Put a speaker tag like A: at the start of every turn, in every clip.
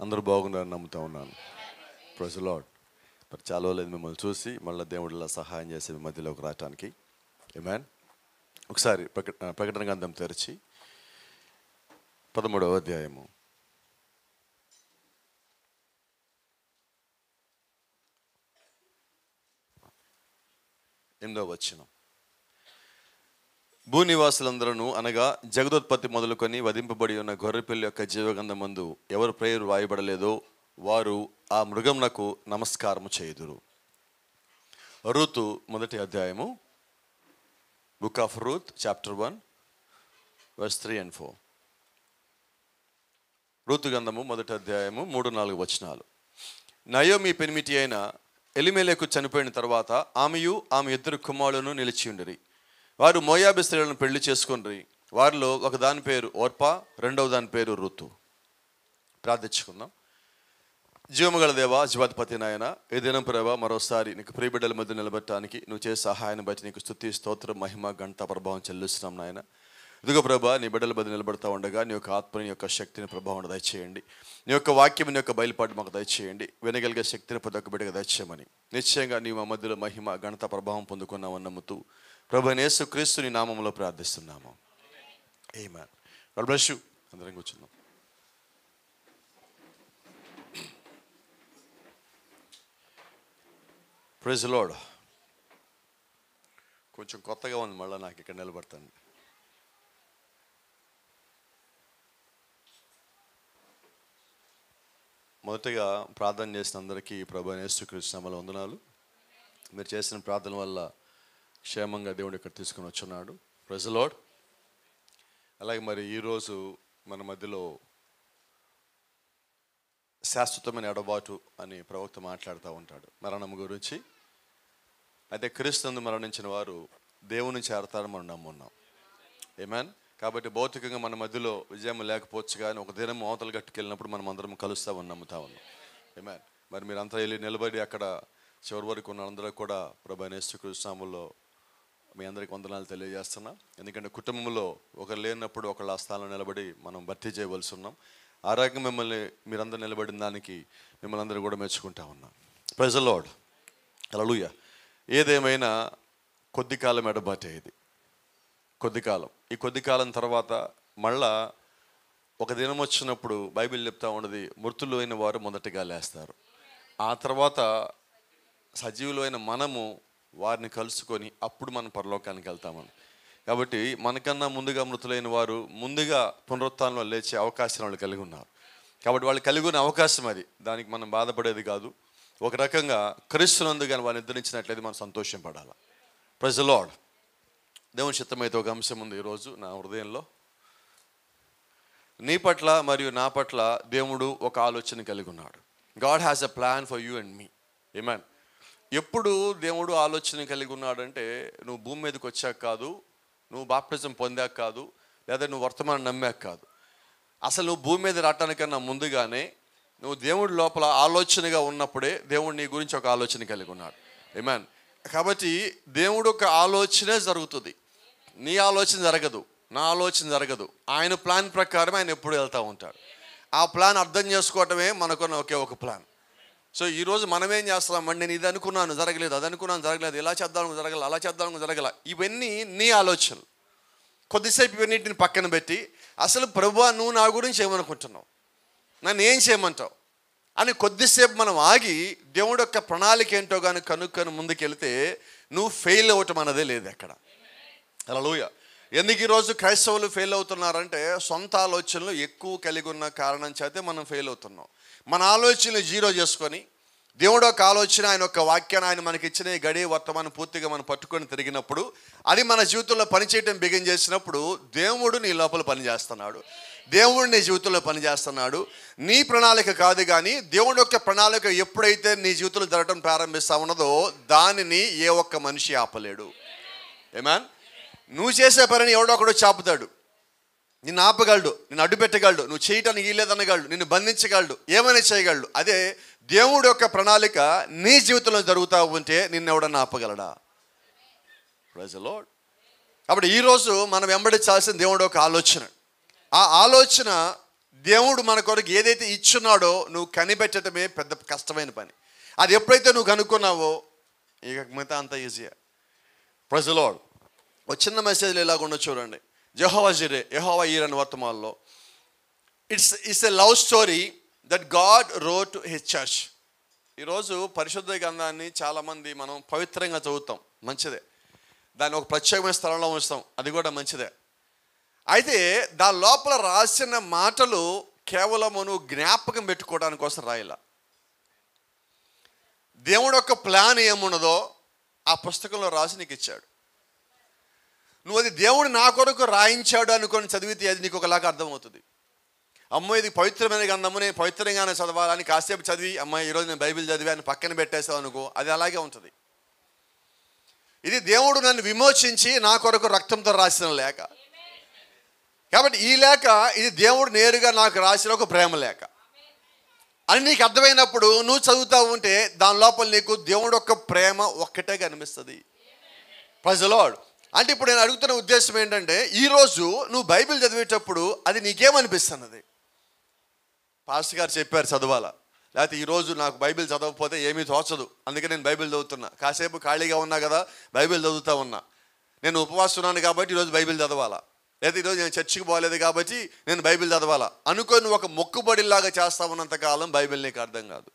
A: అందరూ బాగున్నారని నమ్ముతా ఉన్నాను. Praise the lord. మరి చాలా లేదు మిమ్మల్ని చూసి మళ్ళీ దేవుడిలా సహాయం చేసే మీ మధ్యలోకి రావటానికి. ఆమేన్. ఒకసారి ప్రకటన గ్రంథం తెరిచి 13వ అధ్యాయము 8వ వచనం. భూనివాసులందరూ అనగా జగదోత్పత్తి మొదలుకొని వధింపబడి ఉన్న గొర్రెపిల్ల యొక్క జీవగంధమందు ఎవరు పేరు రాయబడలేదో వారు ఆ మృగమునకు నమస్కారము చేయుదురు. రూతు మొదటి అధ్యాయము, book of Ruth chapter 1 verse 3 and 4. Ruth గ్రంథము మొదటి అధ్యాయము 3-4 వచనాలు. నయోమి పెనిమిటి అయిన ఎలిమెలెకు చనిపోయిన తర్వాత ఆమెయు ఆమె ఇద్దరు కుమారులను నిలిచి ఉండిరి. వారు మోయాబు స్త్రీలను పెళ్లి చేసుకుని వారిలో ఒక దాని పేరు ఓర్పా, రెండవ దాని పేరు రూతు. ప్రార్థించుకుందాం. జీవముగల దేవా, జీవాధిపతి నాయన, ఈ దినం ప్రభా మరోసారి నీకు ప్రియబిడ్డల మధ్య నిలబెట్టడానికి నువ్వు చేసే సహాయాన్ని బట్టి నీకు స్తుతి, స్తోత్రం, మహిమ, ఘనత, ప్రభావం చెల్లిస్తున్నాం నాయన. ఇదిగో ప్రభా, నీ బిడ్డల మధ్య నిలబడతా ఉండగా నీ యొక్క ఆత్మని, నీ యొక్క శక్తిని, ప్రభావం దయచేయండి. నీ యొక్క వాక్యం, నీ యొక్క బయలుపాటు మాకు దయచేయండి. వినగలిగే శక్తిని ప్రతి ఒక్క బిడ్డగా దయచేయమని నిశ్చయంగా నీ మా మధ్యలో మహిమ, ఘనత, ప్రభావం పొందుకున్నామని నమ్ముతూ ప్రభు యేసుక్రీస్తు నీ నామములో ప్రార్థిస్తున్నాము. ఆమేన్. God bless you. అందరం కూర్చుందాం. Praise the Lord. కొంచెం కొత్తగా ఉంది, మళ్ళీ నాకు ఇక్కడ నిలబడతాను. మొదటగా ప్రార్థన చేసిన అందరికీ ప్రభు యేసుక్రీస్తు నామములో వందనాలు. మీరు చేసిన ప్రార్థన వల్ల క్షేమంగా దేవుడు ఇక్కడ తీసుకుని వచ్చున్నాడు. Praise the lord. అలాగే మరి ఈరోజు మన మధ్యలో శాశ్వతమైన ఎడబాటు అని ప్రవక్త మాట్లాడుతూ ఉంటాడు మరణం గురించి. అయితే క్రీస్తునందు మరణించిన వారు దేవుని చేరతారని మనం నమ్మున్నాం. ఆమేన్. కాబట్టి భౌతికంగా మన మధ్యలో విజయం లేకపోవచ్చు, కానీ ఒక దినం అవతల గట్టుకెళ్ళినప్పుడు మనం అందరం కలుస్తామని నమ్ముతా ఉన్నాం. ఆమేన్. మరి మీరంతా వెళ్ళి నిలబడి అక్కడ చివరి వరకు ఉన్న అందరూ కూడా ప్రభు యేసుక్రీస్తు నామములో మీ అందరికి వందనాలు తెలియజేస్తున్నాం. ఎందుకంటే కుటుంబంలో ఒకరు లేనప్పుడు ఒకళ్ళ ఆ స్థానంలో నిలబడి మనం భర్తీ చేయవలసి ఉన్నాం. ఆ రకంగా మిమ్మల్ని మీరందరూ నిలబడిన దానికి మిమ్మల్ని అందరూ కూడా మెచ్చుకుంటా ఉన్నాం. Praise the Lord. హల్లెలూయా. ఏదేమైనా కొద్ది కాలం ఎడబాటే ఇది, కొద్ది కాలం. ఈ కొద్ది కాలం తర్వాత మళ్ళా ఒక దినం వచ్చినప్పుడు బైబిల్ చెప్తా ఉన్నది, మృతులు అయిన వారు మొదటగా లేస్తారు. ఆ తర్వాత సజీవులు అయిన మనము వారిని కలుసుకొని అప్పుడు మనం పరలోకానికి వెళ్తామని. కాబట్టి మనకన్నా ముందుగా మృతులైన వారు ముందుగా పునరుత్థానంలో లేచే అవకాశం వాళ్ళు కలిగి ఉన్నారు. కాబట్టి వాళ్ళు కలిగి ఉన్న అవకాశం అది, దానికి మనం బాధపడేది కాదు. ఒక రకంగా క్రీస్తునందు కానీ వారిని నిద్రించినట్లయితే మనం సంతోషం పడాలి. Praise the lord. దేవుని చిత్తమైతే ఒక అంశం ఉంది ఈరోజు నా హృదయంలో. నీ పట్ల మరియు నా పట్ల దేవుడు ఒక ఆలోచన కలిగి ఉన్నాడు. God has a plan for you and me. Amen. ఎప్పుడు దేవుడు ఆలోచన కలిగి ఉన్నాడంటే నువ్వు భూమి మీదకి వచ్చాక కాదు, నువ్వు బాప్టిజం పొందాక కాదు, లేదా నువ్వు వర్తమానం నమ్మాక కాదు. అసలు నువ్వు భూమి మీద రావటానికన్నా ముందుగానే నువ్వు దేవుడి లోపల ఆలోచనగా ఉన్నప్పుడే దేవుడు నీ గురించి ఒక ఆలోచన కలిగి ఉన్నాడు. ఆమేన్. కాబట్టి దేవుడు ఒక ఆలోచనే జరుగుతుంది. నీ ఆలోచన జరగదు, నా ఆలోచన జరగదు. ఆయన ప్లాన్ ప్రకారం ఆయన ఎప్పుడు వెళ్తూ ఉంటాడు. ఆ ప్లాన్ అర్థం చేసుకోవటమే మనకున్న ఒకే ఒక ప్లాన్. సో ఈరోజు మనం ఏం చేస్తామంటే, నేను ఇది అనుకున్నాను జరగలేదు, అది అనుకున్నాను జరగలేదు, ఇలా చేద్దాం జరగల, అలా చేద్దాం జరగల. ఇవన్నీ నీ ఆలోచనలు. కొద్దిసేపు ఇవన్నింటిని పక్కన పెట్టి అసలు ప్రభువా నువ్వు నా గురించి ఏమనుకుంటున్నావు, నన్ను ఏం చేయమంటావు అని కొద్దిసేపు మనం ఆగి దేవుడు యొక్క ప్రణాళిక ఏంటో కానీ కనుక్కొని ముందుకెళ్తే నువ్వు ఫెయిల్ అవ్వటం అన్నదే లేదు ఎక్కడ. హల్లెలూయా. ఎందుకు ఈరోజు క్రైస్తవులు ఫెయిల్ అవుతున్నారంటే సొంత ఆలోచనలు ఎక్కువ కలిగి ఉన్న కారణం చేతే మనం ఫెయిల్ అవుతున్నాం. మన ఆలోచనలు జీరో చేసుకొని దేవుడు ఒక ఆలోచన, ఆయన ఒక వాక్యాన్ని, ఆయన మనకి ఇచ్చిన ఈ గడియ వర్తమానం పూర్తిగా మనం పట్టుకొని తిరిగినప్పుడు అది మన జీవితంలో పనిచేయటం బిగిన్ చేసినప్పుడు దేవుడు నీ లోపల పనిచేస్తున్నాడు, దేవుడు నీ జీవితంలో పనిచేస్తున్నాడు. నీ ప్రణాళిక కాదు, కానీ దేవుడు యొక్క ప్రణాళిక ఎప్పుడైతే నీ జీవితంలో జరగడం ప్రారంభిస్తా ఉన్నదో దానిని ఏ ఒక్క మనిషి ఆపలేడు. ఆమేన్. నువ్వు చేసే పనిని ఎవడో ఒకడు చాపుతాడు, నిన్ను ఆపగలడు, నిన్ను అడ్డు పెట్టగలడు, నువ్వు చేయటానికి వీలేదనగలడు, నిన్ను బంధించగలడు, ఏమైనా చేయగలడు. అదే దేవుడు యొక్క ప్రణాళిక నీ జీవితంలో జరుగుతూ ఉంటే నిన్నెవడన్నా ఆపగలడా? Praise the Lord. కాబట్టి ఈరోజు మనం వెంబడించాల్సిన దేవుడు ఒక ఆలోచన. ఆ ఆలోచన దేవుడు మన కొరకు ఏదైతే ఇచ్చున్నాడో నువ్వు కనిపెట్టడమే పెద్ద కష్టమైన పని. అది ఎప్పుడైతే నువ్వు కనుక్కున్నావో ఇక మిగతా అంతా ఈజీయే. Praise the lord. ఒక చిన్న మెసేజ్లు ఎలాగుండో చూడండి. యెహోవా జిరే, యెహోవా ఈర్ అనే వర్తమానంలో it's a love story that God wrote to his church. ఈరోజు పరిశుద్ధ గ్రంథాన్ని చాలామంది మనం పవిత్రంగా చదువుతాం, మంచిదే. దాన్ని ఒక ప్రత్యేకమైన స్థలంలో ఉంచుతాం, అది కూడా మంచిదే. అయితే దాని లోపల రాసిన మాటలు కేవలం నువ్వు జ్ఞాపకం పెట్టుకోవడానికి కోసం రాయాల. దేవుడు యొక్క ప్లాన్ ఏమున్నదో ఆ పుస్తకంలో రాసి నీకు ఇచ్చాడు. నువ్వు అది దేవుడు నా కొరకు రాయించాడు అనుకొని చదివితే అది నీకు ఒకలాగా అర్థమవుతుంది. అమ్మో ఇది పవిత్రమైన గ్రంథము, నేను పవిత్రంగానే చదవాలని కాసేపు చదివి అమ్మాయి ఈరోజు నేను బైబిల్ చదివాను పక్కన పెట్టేసావు అనుకో, అది అలాగే ఉంటుంది. ఇది దేవుడు నన్ను విమోచించి నా కొరకు రక్తంతో రాసిన లేఖ. కాబట్టి ఈ లేఖ ఇది దేవుడు నేరుగా నాకు రాసిన ఒక ప్రేమ లేఖ అని నీకు అర్థమైనప్పుడు నువ్వు చదువుతూ ఉంటే దాని లోపల నీకు దేవుడు యొక్క ప్రేమ ఒక్కటే కనిపిస్తుంది. Praise the lord. అంటే ఇప్పుడు నేను అడుగుతున్న ఉద్దేశం ఏంటంటే, ఈరోజు నువ్వు బైబిల్ చదివేటప్పుడు అది నీకేమనిపిస్తున్నది? పాస్టర్ గారు చెప్పారు చదవాలా, లేకపోతే ఈరోజు నాకు బైబిల్ చదవకపోతే ఏమీ తోచదు, అందుకే నేను బైబిల్ చదువుతున్నా. కాసేపు ఖాళీగా ఉన్నా కదా బైబిల్ చదువుతూ ఉన్నా. నేను ఉపవాసం ఉన్నాను కాబట్టి ఈరోజు బైబిల్ చదవాలా, లేదా ఈరోజు నేను చర్చికి పోలేదు కాబట్టి నేను బైబిల్ చదవాలా అనుకొని ఒక మొక్కుబడిలాగా చేస్తా ఉన్నంతకాలం బైబిల్ నీకు అర్థం కాదు.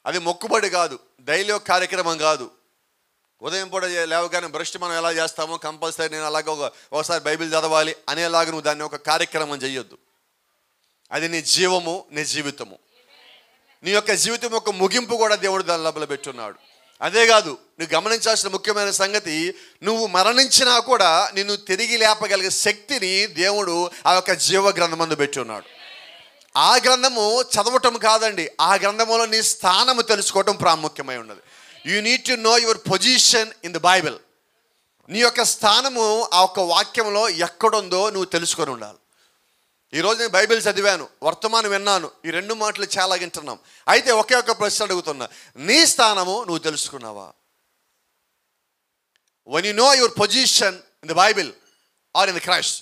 A: అది మొక్కుబడి కాదు, డైలీ ఒక కార్యక్రమం కాదు. ఉదయం పూట లేవగానే బ్రష్ మనం ఎలా చేస్తామో కంపల్సరీ నేను అలాగే ఒకసారి బైబిల్ చదవాలి అనేలాగా నువ్వు దాన్ని ఒక కార్యక్రమం చేయొద్దు. అది నీ జీవము, నీ జీవితము, నీ యొక్క జీవితం యొక్క ముగింపు కూడా దేవుడు దాని లోపల పెట్టున్నాడు. అదే కాదు, నువ్వు గమనించాల్సిన ముఖ్యమైన సంగతి, నువ్వు మరణించినా కూడా నిన్ను తిరిగి లేపగలిగే శక్తిని దేవుడు ఆ యొక్క జీవ గ్రంథమందు పెట్టి ఉన్నాడు. ఆ గ్రంథము చదవటం కాదండి, ఆ గ్రంథములో నీ స్థానము తెలుసుకోవటం ప్రాముఖ్యమై ఉన్నది. You need to know your position in the Bible. నీ యొక్క స్థానము ఆ యొక్క వాక్యంలో ఎక్కడుందో నువ్వు తెలుసుకొని ఉండాలి. ఈరోజు నేను బైబిల్ చదివాను, వర్తమానం విన్నాను, ఈ రెండు మాటలు చాలా వింటున్నాం. అయితే ఒకే ఒక ప్రశ్న అడుగుతున్నా, నీ స్థానము నువ్వు తెలుసుకున్నావా? when you know your position in the Bible or in the Christ,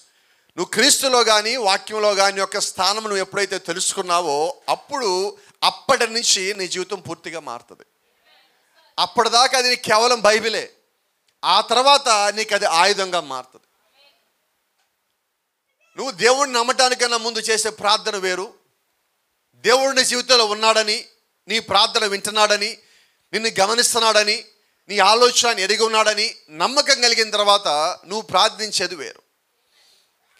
A: నువ్వు క్రీస్తులో కానీ వాక్యంలో కానీ యొక్క స్థానం నువ్వు ఎప్పుడైతే తెలుసుకున్నావో అప్పుడు అప్పటి నుంచి నీ జీవితం పూర్తిగా మారుతుంది. అప్పటిదాకా అది నీకు కేవలం బైబిలే, ఆ తర్వాత నీకు అది ఆయుధంగా మారుతుంది. నువ్వు దేవుడిని నమ్మటానికన్నా ముందు చేసే ప్రార్థన వేరు. దేవుడు నీ జీవితంలో ఉన్నాడని, నీ ప్రార్థన వింటున్నాడని, నిన్ను గమనిస్తున్నాడని, నీ ఆలోచన ఎరిగి ఉన్నాడని నమ్మకం కలిగిన తర్వాత నువ్వు ప్రార్థించేది వేరు.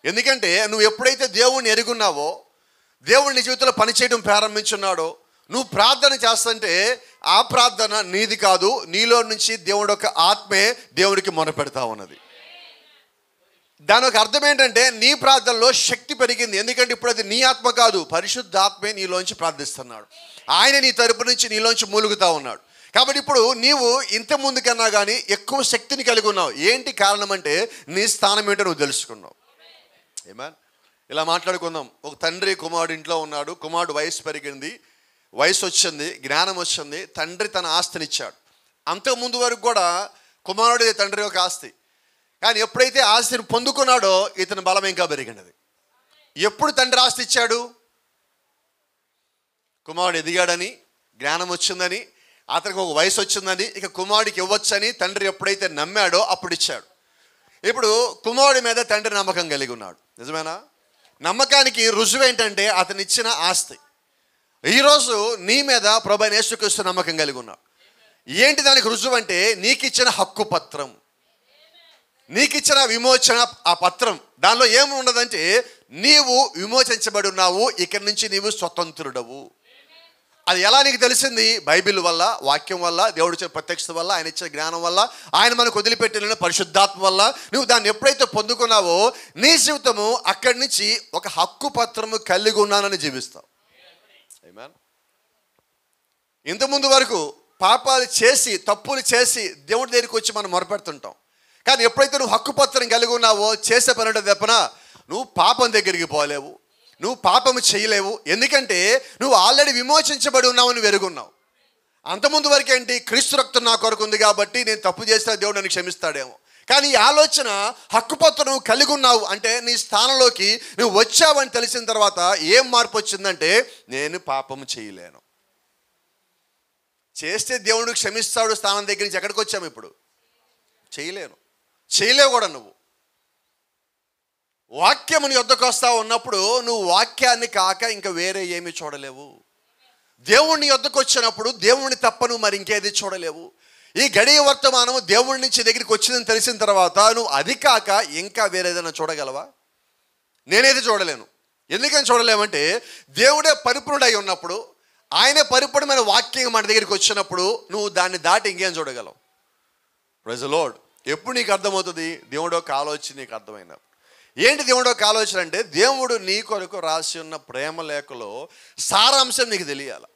A: ఎందుకంటే నువ్వు ఎప్పుడైతే దేవుడిని ఎరుగున్నావో, దేవుడు నీ జీవితంలో పనిచేయడం ప్రారంభించున్నాడో, నువ్వు ప్రార్థన చేస్తుంటే ఆ ప్రార్థన నీది కాదు, నీలో నుంచి దేవుడు యొక్క ఆత్మే దేవుడికి మొరపెడతా ఉన్నది. దాని ఒక అర్థం ఏంటంటే నీ ప్రార్థనలో శక్తి పెరిగింది. ఎందుకంటే ఇప్పుడు అది నీ ఆత్మ కాదు, పరిశుద్ధాత్మే నీలోంచి ప్రార్థిస్తున్నాడు. ఆయన నీ తరపు నుంచి నీలోంచి మూలుగుతూ ఉన్నాడు. కాబట్టి ఇప్పుడు నీవు ఇంత ముందు కన్నా కానీ ఎక్కువ శక్తిని కలిగి ఉన్నావు. ఏంటి కారణం అంటే నీ స్థానం ఏంటో నువ్వు తెలుసుకున్నావు. ఏమన్ ఇలా మాట్లాడుకుందాం. ఒక తండ్రి కుమారుడు ఇంట్లో ఉన్నాడు. కుమారుడు వయసు పెరిగింది, వయసు వచ్చింది, జ్ఞానం వచ్చింది. తండ్రి తన ఆస్తిని ఇచ్చాడు. అంతకుముందు వరకు కూడా కుమారుడి తండ్రి యొక్క ఆస్తి. కానీ ఎప్పుడైతే ఆస్తిని పొందుకున్నాడో ఇతని బలం ఇంకా పెరిగినది. ఎప్పుడు తండ్రి ఆస్తి ఇచ్చాడు? కుమారుడు ఎదిగాడని, జ్ఞానం వచ్చిందని, అతనికి ఒక వయసు వచ్చిందని, ఇక కుమారుడికి ఇవ్వచ్చని తండ్రి ఎప్పుడైతే నమ్మాడో అప్పుడు ఇచ్చాడు. ఇప్పుడు కుమారుడి మీద తండ్రి నమ్మకం కలిగి ఉన్నాడు. నిజమేనా? నమ్మకానికి రుజువు ఏంటంటే అతను ఇచ్చిన ఆస్తి. ఈరోజు నీ మీద ప్రభువైన యేసుక్రీస్తు నమ్మకం కలిగి ఉన్నాడు. ఏంటి దానికి రుజువు అంటే నీకు ఇచ్చిన హక్కు పత్రం, నీకు ఇచ్చిన విమోచన ఆ పత్రం. దానిలో ఏమి ఉండదంటే నీవు విమోచించబడి ఉన్నావు, ఇక్కడి నుంచి నీవు స్వతంత్రుడవు. అది ఎలా నీకు తెలిసింది? బైబిల్ వల్ల, వాక్యం వల్ల, దేవుడు ఇచ్చిన ప్రత్యక్షత వల్ల, ఆయన ఇచ్చిన జ్ఞానం వల్ల, ఆయన మనకు వదిలిపెట్టిన పరిశుద్ధాత్మ వల్ల. నువ్వు దాన్ని ఎప్పుడైతే పొందుకున్నావో నీ జీవితము అక్కడి నుంచి ఒక హక్కు పత్రము కలిగి ఉన్నానని జీవిస్తావు. ఆమేన్. ఇంతకుముందు వరకు పాపాలు చేసి, తప్పులు చేసి దేవుడి దగ్గరికి వచ్చి మనం మొరపెడుతుంటాం. కానీ ఎప్పుడైతే నువ్వు హక్కుపత్రం కలిగి ఉన్నావో చేసే పని అంటే తప్పన నువ్వు పాపం దగ్గరికి పోలేవు, నువ్వు పాపము చేయలేవు. ఎందుకంటే నువ్వు ఆల్రెడీ విమోచించబడి ఉన్నావు, నువ్వు ఎరుగున్నావు. అంతకుముందు వరకు ఏంటి? క్రీస్తు రక్తం నా కొరకు ఉంది కాబట్టి నేను తప్పు చేస్తే దేవుడు నన్ను క్షమిస్తాడేమో. కానీ ఈ ఆలోచన హక్కుపత్రం నువ్వు కలిగి ఉన్నావు అంటే నీ స్థానంలోకి నువ్వు వచ్చావని తెలిసిన తర్వాత ఏం మార్పు వచ్చిందంటే నేను పాపం చేయలేను. చేస్తే దేవుడు క్షమిస్తాడు స్థానం దగ్గర నుంచి ఎక్కడికి వచ్చాము ఇప్పుడు? చేయలేవు కూడా. నువ్వు వాక్యము నీ వద్దకు వస్తా ఉన్నప్పుడు నువ్వు వాక్యాన్ని కాక ఇంకా వేరే ఏమీ చూడలేవు. దేవుణ్ణి వద్దకు వచ్చినప్పుడు దేవుణ్ణి తప్ప నువ్వు మరి ఇంకేది చూడలేవు. ఈ గడియ వర్తమానం దేవుడి నుంచి దగ్గరికి వచ్చిందని తెలిసిన తర్వాత నువ్వు అది కాక ఇంకా వేరేదైనా చూడగలవా? నేనైతే చూడలేను. ఎందుకని చూడలేమంటే దేవుడే పరిపూర్ణుడై ఉన్నప్పుడు, ఆయనే పరిపూర్ణమైన వాక్యం మన దగ్గరికి వచ్చినప్పుడు నువ్వు దాన్ని దాటి ఇంకేం చూడగలవు? Praise the lord. ఎప్పుడు నీకు అర్థమవుతుంది? దేవుడు ఒక ఆలోచన నీకు అర్థమైనా. ఏంటి దేవుడు ఒక ఆలోచన అంటే దేవుడు నీ కొరకు రాసి ఉన్న ప్రేమ లేఖలో సారాంశం నీకు తెలియాలి.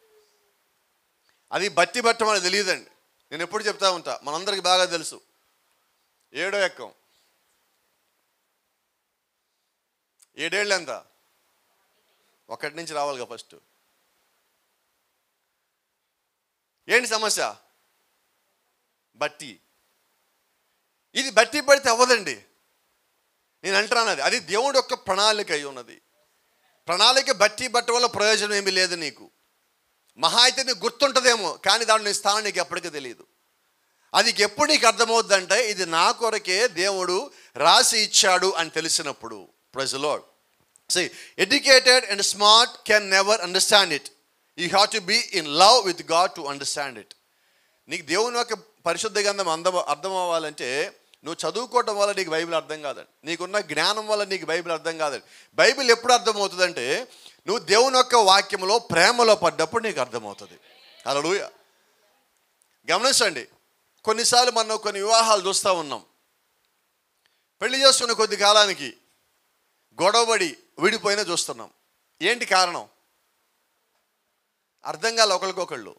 A: అది బట్టి మనకు తెలియదండి. నేను ఎప్పుడు చెప్తా ఉంటా, మనందరికి బాగా తెలుసు 7వ ఎక్కం 7 ఏళ్ళు ఎంత? 1 నుంచి రావాలిగా ఫస్ట్. ఏంటి సమస్య? బట్టి. ఇది బట్టి పడితే అవ్వదండి. నేను అంటున్నాను అది దేవుడు యొక్క ప్రణాళిక అయి ఉన్నది. ప్రణాళిక బట్టి బట్ట వల్ల ప్రయోజనం ఏమీ లేదు నీకు. మహా అయితే నీకు గుర్తుంటుందేమో, కానీ దాని నీ స్థానం నీకు ఎప్పటికీ తెలియదు. అది ఎప్పుడు నీకు అర్థమవుతుందంటే ఇది నా కొరకే దేవుడు రాసి ఇచ్చాడు అని తెలిసినప్పుడు. Praise the Lord. See, educated and smart can never understand it. You have to be in love with God to understand it. నీకు దేవుని యొక్క పరిశుద్ధ గ్రంథం అర్థం అవ్వాలంటే నువ్వు చదువుకోవటం వల్ల నీకు బైబిల్ అర్థం కాదండి. నీకున్న జ్ఞానం వల్ల నీకు బైబిల్ అర్థం కాదండి. బైబిల్ ఎప్పుడు అర్థమవుతుందంటే నువ్వు దేవుని యొక్క వాక్యంలో ప్రేమలో పడ్డప్పుడు నీకు అర్థమవుతుంది. హల్లెలూయా. గమనించండి, కొన్నిసార్లు మనం కొన్ని వివాహాలు చూస్తూ ఉన్నాం. పెళ్లి చేసుకున్న కొద్ది కాలానికి గొడవబడి విడిపోయినా చూస్తున్నాం. ఏంటి కారణం? అర్థం కాలే ఒకరికొకళ్ళు.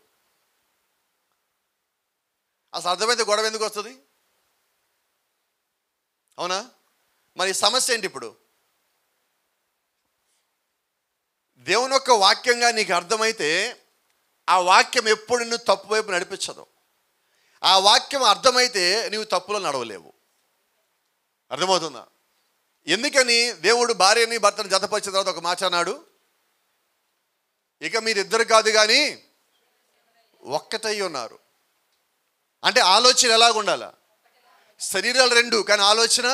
A: అసలు అర్థమైతే గొడవ ఎందుకు వస్తుంది? అవునా? మరి సమస్య ఏంటి ఇప్పుడు? దేవుని యొక్క వాక్యంగా నీకు అర్థమైతే ఆ వాక్యం ఎప్పుడు నువ్వు తప్పు వైపు నడిపించదు. ఆ వాక్యం అర్థమైతే నీవు తప్పులో నడవలేవు. అర్థమవుతుందా? ఎందుకని దేవుడు భార్యని భర్తను జతపరిచిన తర్వాత ఒక మాట అన్నాడు, ఇక మీరిద్దరు కాదు కానీ ఒక్కటై ఉన్నారు. అంటే ఆలోచన ఎలాగ ఉండాలా? శరీరాలు 2 కానీ ఆలోచన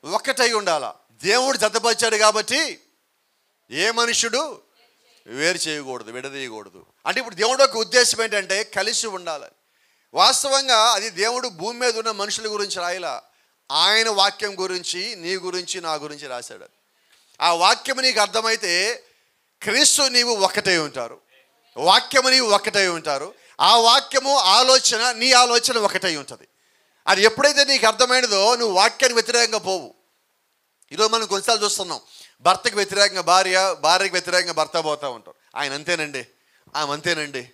A: ఒక్కటై ఉండాలా. దేవుడు జతపరిచాడు కాబట్టి ఏ మనుషుడు వేరు చేయకూడదు, విడదీయకూడదు. అంటే ఇప్పుడు దేవుడు యొక్క ఉద్దేశం ఏంటంటే కలిసి ఉండాలని. వాస్తవంగా అది దేవుడు భూమి మీద ఉన్న మనుషుల గురించి రాయలా, ఆయన వాక్యం గురించి, నీ గురించి, నా గురించి రాశాడు. ఆ వాక్యం నీకు అర్థమైతే క్రీస్తు నీవు ఒక్కటై ఉంటారు, వాక్యము నీవు ఒక్కటై ఉంటారు. ఆ వాక్యము ఆలోచన, నీ ఆలోచన ఒకటై ఉంటుంది. అది ఎప్పుడైతే నీకు అర్థమైనదో నువ్వు వాక్యానికి వ్యతిరేకంగా పోవు. ఈరోజు మనం కొన్నిసార్లు చూస్తున్నాం, భర్తకు వ్యతిరేకంగా భార్య, భార్యకు వ్యతిరేకంగా భర్త పోతూ ఉంటారు. ఆయన అంతేనండి, ఆమె అంతేనండి.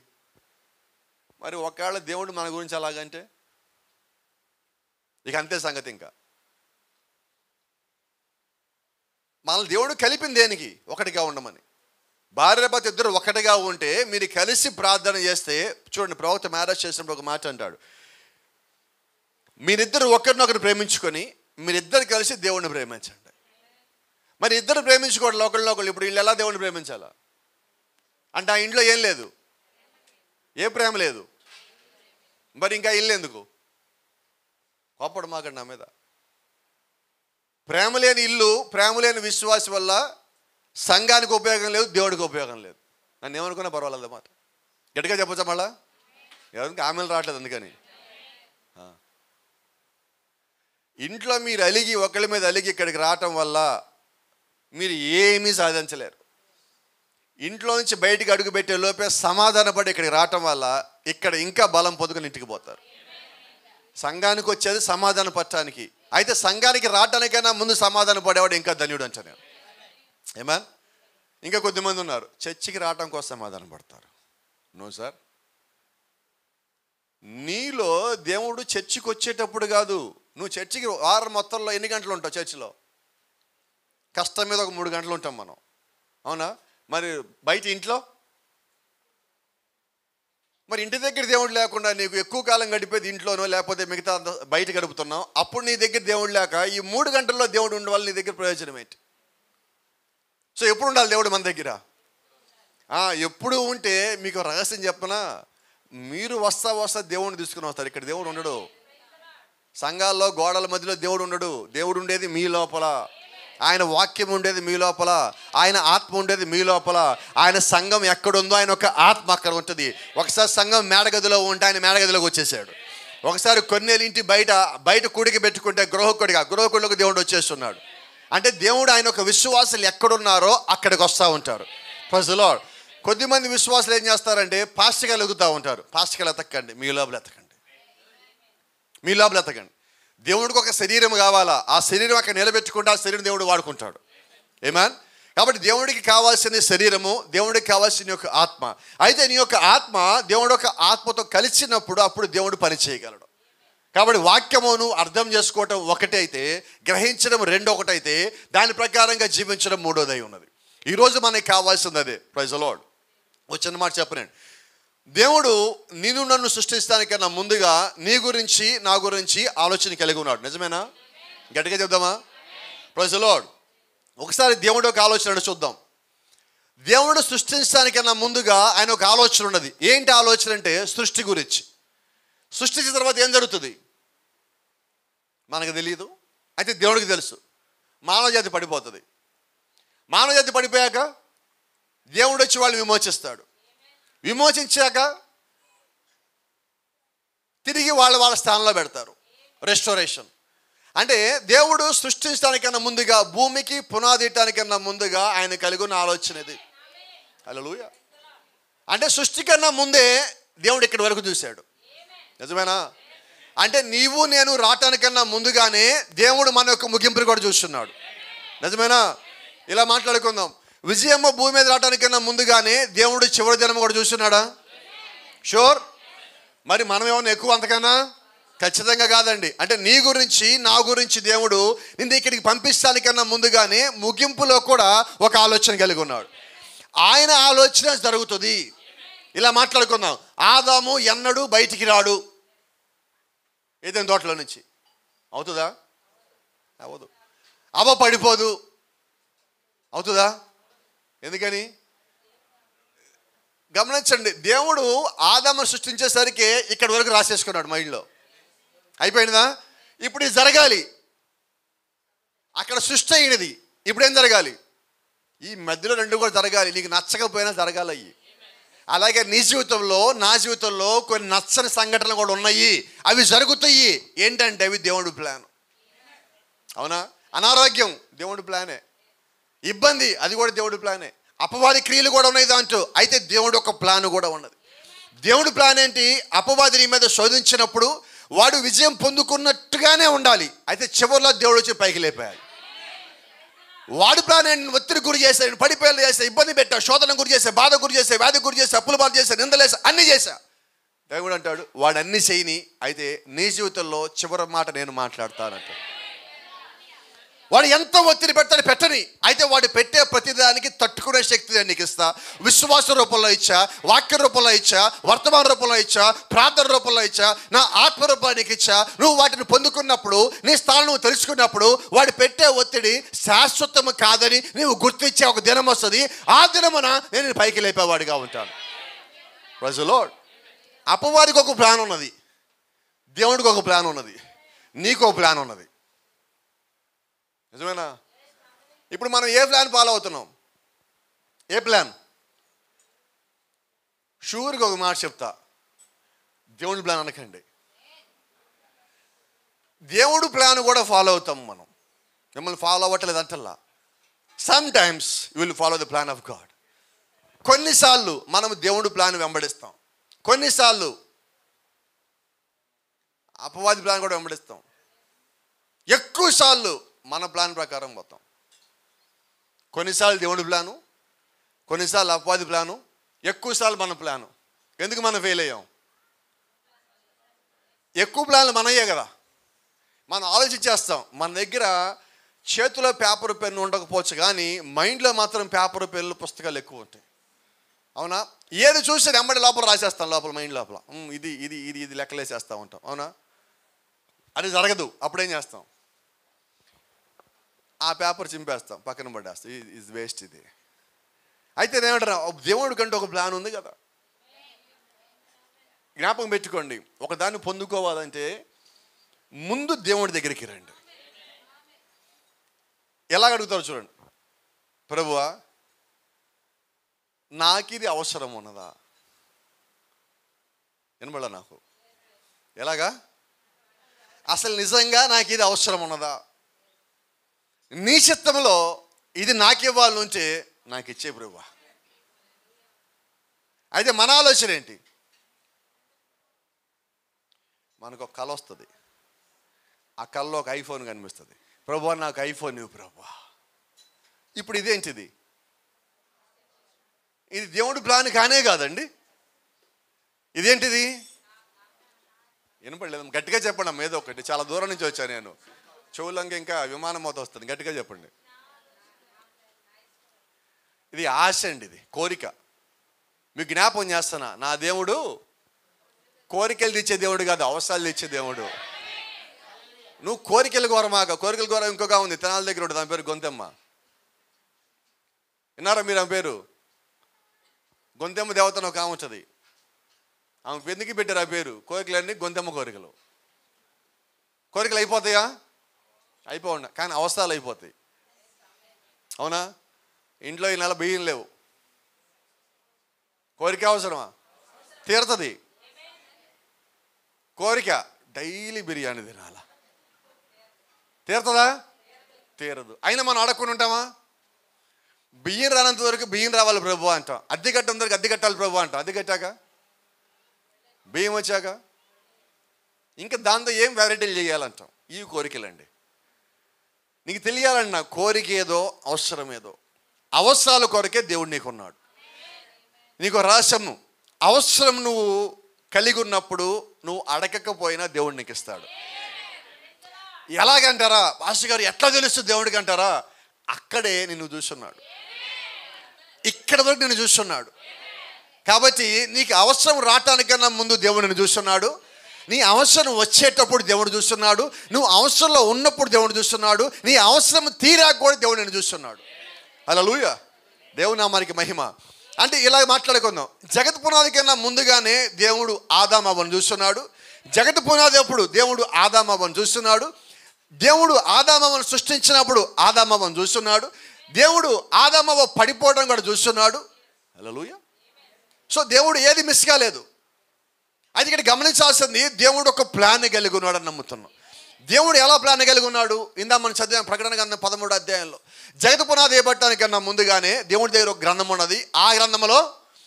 A: మరి ఒకవేళ దేవుడు మన గురించి అలాగంటే ఇక అంతే సంగతి. ఇంకా మన దేవుడు కలిపింది దేనికి? ఒకటిగా ఉండమని. భార్య భర్త ఇద్దరు ఒకటిగా ఉంటే మీరు కలిసి ప్రార్థన చేస్తే, చూడండి ప్రవక్త మ్యారేజ్ చేసినప్పుడు ఒక మాట అంటాడు, మీరిద్దరు ఒకరినొకరు ప్రేమించుకొని మీరిద్దరు కలిసి దేవుడిని ప్రేమించండి. మరి ఇద్దరు ప్రేమించుకోవడం ఒకళ్ళనొకళ్ళు. ఇప్పుడు వీళ్ళు ఎలా దేవుడిని ప్రేమించాలా? అంటే ఆ ఇంట్లో ఏం లేదు, ఏ ప్రేమ లేదు. మరి ఇంకా ఇల్లు ఎందుకు? కోపడు మాకండి నా మీద. ప్రేమ లేని ఇల్లు, ప్రేమ లేని విశ్వాసం వల్ల సంఘానికి ఉపయోగం లేదు, దేవుడికి ఉపయోగం లేదు. నన్ను ఏమనుకున్నా పర్వాలేదు అన్నమాట. గట్టిగా చెప్పొచ్చా? మళ్ళా ఎవరికి ఆమెలు రావట్లేదు. అందుకని ఇంట్లో మీరు అలిగి, ఒకళ్ళ మీద అలిగి ఇక్కడికి రావటం వల్ల మీరు ఏమీ సాధించలేరు. ఇంట్లో నుంచి బయటికి అడుగు పెట్టే లోపే సమాధానపడి ఇక్కడికి రావటం వల్ల ఇక్కడ ఇంకా బలం పొందుకొని ఇంటికి పోతారు. సంఘానికి వచ్చేది సమాధాన పడటానికి. అయితే సంఘానికి రావటానికైనా ముందు సమాధాన పడేవాడు ఇంకా ధన్యుడు అంట నేను. ఏమా? ఇంకా కొద్దిమంది ఉన్నారు చర్చికి రావటం కోసం సమాధానం పడతారు. నో సార్, నీలో దేవుడు చర్చికి వచ్చేటప్పుడు కాదు, నువ్వు చర్చికి వారం మొత్తంలో ఎన్ని గంటలు ఉంటావు? చర్చిలో కష్టం మీద ఒక 3 గంటలు ఉంటాం మనం, అవునా? మరి బయట ఇంట్లో మరి ఇంటి దగ్గర దేవుడు లేకుండా నీకు ఎక్కువ కాలం గడిపేది ఇంట్లోనో లేకపోతే మిగతా బయట గడుపుతున్నావు, అప్పుడు నీ దగ్గర దేవుడు లేక ఈ 3 గంటల్లో దేవుడు ఉండేవాళ్ళు నీ దగ్గర ప్రయోజనం ఏంటి? సో ఎప్పుడు ఉండాలి దేవుడు మన దగ్గర? ఎప్పుడు ఉంటే మీకు రహస్యం చెప్పనా, మీరు వస్తా దేవుడిని తీసుకుని వస్తారు. ఇక్కడ దేవుడు ఉండడు. సంఘాల్లో గోడల మధ్యలో దేవుడు ఉండడు. దేవుడు ఉండేది మీ లోపల. ఆయన వాక్యం ఉండేది మీ లోపల. ఆయన ఆత్మ ఉండేది మీ లోపల. ఆయన సంఘం ఎక్కడుందో ఆయన ఒక ఆత్మ అక్కడ ఉంటుంది. ఒకసారి సంఘం మేడగదిలో ఉంటే ఆయన మేడగదిలోకి వచ్చేసాడు. ఒకసారి కొన్నేళ్ళ ఇంటి బయట కూడికి పెట్టుకుంటే గృహకుడిలోకి దేవుడు వచ్చేస్తున్నాడు. అంటే దేవుడు ఆయన ఒక విశ్వాసులు ఎక్కడున్నారో అక్కడికి వస్తూ ఉంటారు. Praise the Lord. కొద్దిమంది విశ్వాసులు ఏం చేస్తారంటే పాస్టికలు ఎగుతూ ఉంటారు. పాస్టికలు ఎతకండి, మీ లోపల ఎతకండి, మీ లోపల ఎతకండి. దేవుడికి ఒక శరీరం కావాలా, ఆ శరీరం అక్కడ నిలబెట్టుకుంటే ఆ శరీరం దేవుడు వాడుకుంటాడు. ఆమేన్. కాబట్టి దేవుడికి కావాల్సిన శరీరము, దేవుడికి కావాల్సిన యొక్క ఆత్మ. అయితే నీ యొక్క ఆత్మ దేవుడు ఒక ఆత్మతో కలిసినప్పుడు అప్పుడు దేవుడు పని చేయగలడు. కాబట్టి వాక్యమును అర్థం చేసుకోవటం ఒకటైతే, గ్రహించడం రెండొకటైతే, దాని ప్రకారంగా జీవించడం మూడోదై ఉన్నది. ఈరోజు మనకి కావాల్సింది అదే. Praise the Lord. వచ్చిన మాట చెప్పనండి. దేవుడు నిన్ను నన్ను సృష్టిస్తానికన్నా ముందుగా నీ గురించి నా గురించి ఆలోచన కలిగి ఉన్నాడు. నిజమేనా? గట్టిగా చెప్దామా? Praise the lord. ఒకసారి దేవుడు ఒక ఆలోచన చూద్దాం. దేవుడు సృష్టించడానికన్నా ముందుగా ఆయన ఒక ఆలోచన ఉన్నది. ఏంటి ఆలోచన అంటే సృష్టి గురించి. సృష్టించిన తర్వాత ఏం జరుగుతుంది మనకు తెలియదు. అయితే దేవుడికి తెలుసు. మానవ జాతి పడిపోతుంది. మానవ జాతి పడిపోయాక దేవుడు వచ్చి వాళ్ళు విమోచిస్తాడు. విమోచించాక తిరిగి వాళ్ళ స్థానంలో పెడతారు. రెస్టోరేషన్. అంటే దేవుడు సృష్టించడానికన్నా ముందుగా, భూమికి పునాది ఇవ్వడానికన్నా ముందుగా ఆయన కలిగి ఉన్న ఆలోచన ఇది. హల్లెలూయా. అంటే సృష్టి కన్నా ముందే దేవుడు ఇక్కడి వరకు చూశాడు. నిజమేనా? అంటే నీవు నేను రావటానికన్నా ముందుగానే దేవుడు మన యొక్క ముగింపుని కూడా చూస్తున్నాడు. నిజమేనా? ఇలా మాట్లాడుకుందాం. విజయమ్మ భూమి మీద రావటానికన్నా ముందుగానే దేవుడు చివరి దినం కూడా చూస్తున్నాడా? షూర్. మరి మనం ఏమన్నా ఎక్కువ అంతకన్నా? ఖచ్చితంగా కాదండి. అంటే నీ గురించి నా గురించి దేవుడు నిన్ను ఇక్కడికి పంపించడానికన్నా ముందుగానే ముగింపులో కూడా ఒక ఆలోచన కలిగి ఉన్నాడు. ఆయన ఆలోచన జరుగుతుంది. ఇలా మాట్లాడుకుందాం. ఆదాము ఎన్నడూ బయటికి రాడు ఏదైనా తోటలో నుంచి. అవుతుందా? అవ్వదు. అవ్వ పడిపోదు. అవుతుందా? ఎందుకని? గమనించండి. దేవుడు ఆదాము సృష్టించేసరికి ఇక్కడి వరకు రాసేసుకున్నాడు మైండ్లో. అయిపోయిందా? ఇప్పుడు ఇది జరగాలి. అక్కడ సృష్టి అయినది. ఇప్పుడు ఏం జరగాలి? ఈ మధ్యలో రెండు కూడా జరగాలి. నీకు నచ్చకపోయినా జరగాలి అయ్యి. అలాగే నీ జీవితంలో నా జీవితంలో కొన్ని నచ్చని సంఘటనలు కూడా ఉన్నాయి. అవి జరుగుతాయి. ఏంటంటే అవి దేవుడి ప్లాన్. అవునా? అనారోగ్యం దేవుడి ప్లానే. ఇబ్బంది అది కూడా దేవుడి ప్లానే. అపవాది క్రియలు కూడా ఉన్నాయి దాంట్లో. అయితే దేవుడు ఒక ప్లాన్ కూడా ఉన్నది. దేవుడి ప్లాన్ ఏంటి? అపవాది నీ మీద శోధించినప్పుడు వాడు విజయం పొందుకున్నట్టుగానే ఉండాలి. అయితే చివరిలో దేవుడు వచ్చి పైకి లేపాలి. వాడి ప్లాన్ ఏంటి? ఒత్తిడి గురి చేశాడు, పడిపోయేలా చేశా, ఇబ్బంది పెట్టా, శోధన గురి చేశా, బాధ గురి చేశా, వ్యాధి గురి చేశా, అప్పుల బాధ చేశా, నిందలేసా, అన్నీ చేశా. దేవుడు అంటాడు వాడు అన్నీ చేయని, అయితే నీ జీవితంలో చివరి మాట నేను మాట్లాడతానంట. వాడు ఎంత ఒత్తిడి పెడతాడు పెట్టని, అయితే వాడు పెట్టే ప్రతిదానికి తట్టుకునే శక్తి నేను నీకు ఇస్తా. విశ్వాస రూపంలో ఇచ్చా, వాక్య రూపంలో ఇచ్చా, వర్తమాన రూపంలో ఇచ్చా, ప్రార్థన రూపంలో ఇచ్చా, నా ఆత్మ రూపంలో నీకు ఇచ్చా. నువ్వు వాటిని పొందుకున్నప్పుడు, నీ స్థానం నువ్వు తెలుసుకున్నప్పుడు, వాడు పెట్టే ఒత్తిడి శాశ్వతం కాదని నువ్వు గుర్తించే ఒక దినం వస్తుంది. ఆ దినమున నేను పైకి లేపేవాడిగా ఉంటాను. Praise the lord. అపవాదికి ఒక ప్లాన్ ఉన్నది, దేవుడికి ఒక ప్లాన్ ఉన్నది, నీకు ఒక ప్లాన్ ఉన్నది. నిజమేనా? ఇప్పుడు మనం ఏ ప్లాన్ ఫాలో అవుతున్నాం? ఏ ప్లాన్? షూర్గా ఒక మాట చెప్తా, దేవుడి ప్లాన్ అనకండి. దేవుడు ప్లాన్ కూడా ఫాలో అవుతాం మనం. మిమ్మల్ని ఫాలో అవ్వట్లేదు అంటల్లా. Sometimes you will follow the plan of God. కొన్నిసార్లు మనం దేవుడి ప్లాన్ వెంబడిస్తాం, కొన్నిసార్లు అపవాది ప్లాన్ కూడా వెంబడిస్తాం, ఎక్కువ సార్లు మన ప్లాన్ ప్రకారం పోతాం. కొన్నిసార్లు దేవుడి ప్లాను, కొన్నిసార్లు అపవాది ప్లాను, ఎక్కువసార్లు మన ప్లాను. ఎందుకు మనం ఫెయిల్ అయ్యాం? ఎక్కువ ప్లాన్లు మనయ్యే కదా. మనం ఆలోచించేస్తాం. మన దగ్గర చేతిలో పేపర్ పెన్ను ఉండకపోవచ్చు కానీ మైండ్లో మాత్రం పేపర్ పెన్ను పుస్తకాలు ఎక్కువ ఉంటాయి. అవునా? ఏది చూస్తే వెంబడి లోపల రాసేస్తాం, లోపల మైండ్ లోపల ఇది ఇది ఇది ఇది లెక్కలేసేస్తూ ఉంటాం. అవునా? అది జరగదు. అప్పుడేం చేస్తాం? ఆ పేపర్ చింపేస్తాం, పక్కన పడేస్తాం, ఇది వేస్ట్ ఇది. అయితే ఏమంటారు, దేవుడి కంటే ఒక ప్లాన్ ఉంది కదా. జ్ఞాపకం పెట్టుకోండి, ఒకదాన్ని పొందుకోవాలంటే ముందు దేవుడి దగ్గరికి రండి. ఎలాగ అడుగుతారు చూడండి, ప్రభువా నాకు ఇది అవసరం ఉన్నదా? వినబడ నాకు ఎలాగా? అసలు నిజంగా నాకు ఇది అవసరం ఉన్నదా? నీ చిత్తంలో ఇది నాకివ్వాలి నుంచే నాకు ఇచ్చే ప్రభువా. అయితే మన ఆలోచన ఏంటి? మనకు ఒక కళ వస్తుంది, ఆ కళలో ఒక ఐఫోన్ కనిపిస్తుంది. ప్రభువా నాకు ఐఫోన్ ఇవ్వు ప్రభువా. ఇప్పుడు ఇదేంటిది? ఇది దేవుడి ప్లాన్ కానే కాదండి. ఇదేంటిది? వినపడలేదు, గట్టిగా చెప్పండి అమ్మ. ఏదో ఒకటి, చాలా దూరం నుంచి వచ్చాను నేను, చెవులంగా ఇంకా విమానం మోత వస్తుంది, గట్టిగా చెప్పండి. ఇది ఆశ అండి, ఇది కోరిక. మీకు జ్ఞాపకం చేస్తున్నా, నా దేవుడు కోరికలు తెచ్చే దేవుడు కాదు, అవసరాలు తెచ్చే దేవుడు. నువ్వు కోరికలు కోరమాక. కోరికలు కోర ఇంకొక ఉంది, తెనాల దగ్గర ఉంటుంది, దాని పేరు గొంతెమ్మ. విన్నారా మీరు ఆమె పేరు? గొంతెమ్మ దేవతను ఒక ఆమె ఉంటుంది. ఆమె ఎందుకు పెట్టారు ఆ పేరు? కోరికలన్నీ గొంతెమ్మ కోరికలు. కోరికలు అయిపోతాయా? అయిపోండి, కానీ అవసరాలు అయిపోతాయి. అవునా? ఇంట్లో ఈ నెల బియ్యం లేవు, కోరిక అవసరమా? తీరుతుంది. కోరిక డైలీ బిర్యానీ తినాలా, తీరుతుందా? తీరదు. అయినా మనం అడగకుండా ఉంటామా? బియ్యం రానంత వరకు బియ్యం రావాలి ప్రభు అంటాం, అద్దె కట్టేంత వరకు అద్దె కట్టాలి ప్రభు అంటాం. అద్దె కట్టాక బియ్యం వచ్చాక ఇంకా దాంతో ఏం వెరైటీలు చేయాలంటాం. ఇవి కోరికలండి. నీకు తెలియాలండి, నా కోరిక ఏదో అవసరం ఏదో. అవసరాల కొరకే దేవుడు నీకున్నాడు. నీకు రహస్యము, అవసరం నువ్వు కలిగి ఉన్నప్పుడు నువ్వు అడగకపోయినా దేవుడు నీకు ఇస్తాడు. ఎలాగంటారా పాస్టర్ గారు, ఎట్లా తెలుస్తుంది దేవుడికి అంటారా? అక్కడే నిన్ను చూస్తున్నాడు, ఇక్కడ వరకు నిన్ను చూస్తున్నాడు. కాబట్టి నీకు అవసరం రావటానికన్నా ముందు దేవుడు నిన్ను చూస్తున్నాడు. నీ అవసరం వచ్చేటప్పుడు దేవుడు చూస్తున్నాడు. నువ్వు అవసరంలో ఉన్నప్పుడు దేవుడు చూస్తున్నాడు. నీ అవసరం తీరాక కూడా దేవుడు నిన్ను చూస్తున్నాడు. హల్లెలూయా, దేవుని నామానికి మహిమ. అంటే ఇలా మాట్లాడుకుందాం. జగత్ పునాది కన్నా ముందుగానే దేవుడు ఆదాము అవ్వను చూస్తున్నాడు. జగత్ పునాది అప్పుడు దేవుడు ఆదాము అవ్వను చూస్తున్నాడు. దేవుడు ఆదాము అవ్వను సృష్టించినప్పుడు ఆదాము అవ్వను చూస్తున్నాడు. దేవుడు ఆదాము అవ్వ పడిపోవడం కూడా చూస్తున్నాడు. హల్లెలూయా. సో దేవుడు ఏది మిస్ కాలేదు. అది ఇక్కడ గమనించాల్సింది, దేవుడు ఒక ప్లాన్ కలిగి ఉన్నాడు అని నమ్ముతున్నాం. దేవుడు ఎలా ప్లాన్ కలిగి ఉన్నాడు? ఇందా మనం చదివాం ప్రకటన గ్రంథం 13వ అధ్యాయంలో. జగత్ పునాది వేయబడటానికన్నా ముందుగానే దేవుడి దగ్గర ఒక గ్రంథం ఉన్నది. ఆ గ్రంథంలో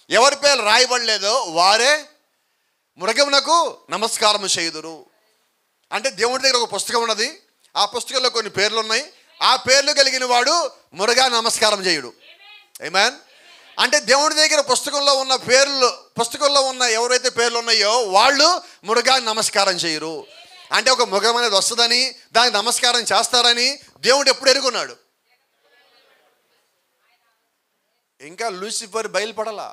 A: ఎవరి పేరు రాయబడలేదో వారే మృగమునకు నమస్కారం చేయుదురు. అంటే దేవుడి దగ్గర ఒక పుస్తకం ఉన్నది, ఆ పుస్తకంలో కొన్ని పేర్లు ఉన్నాయి. ఆ పేర్లు కలిగిన వాడు మురగా నమస్కారం చేయుడు. ఆమేన్. అంటే దేవుడి దగ్గర పుస్తకంలో ఉన్న పేర్లు, పుస్తకంలో ఉన్న ఎవరైతే పేర్లు ఉన్నాయో వాళ్ళు మురగా నమస్కారం చేయరు. అంటే ఒక మృగం అనేది వస్తుందని, దానికి నమస్కారం చేస్తారని దేవుడు ఎప్పుడు ఎరుగున్నాడు. ఇంకా లూసిఫర్ బయలుపడలా.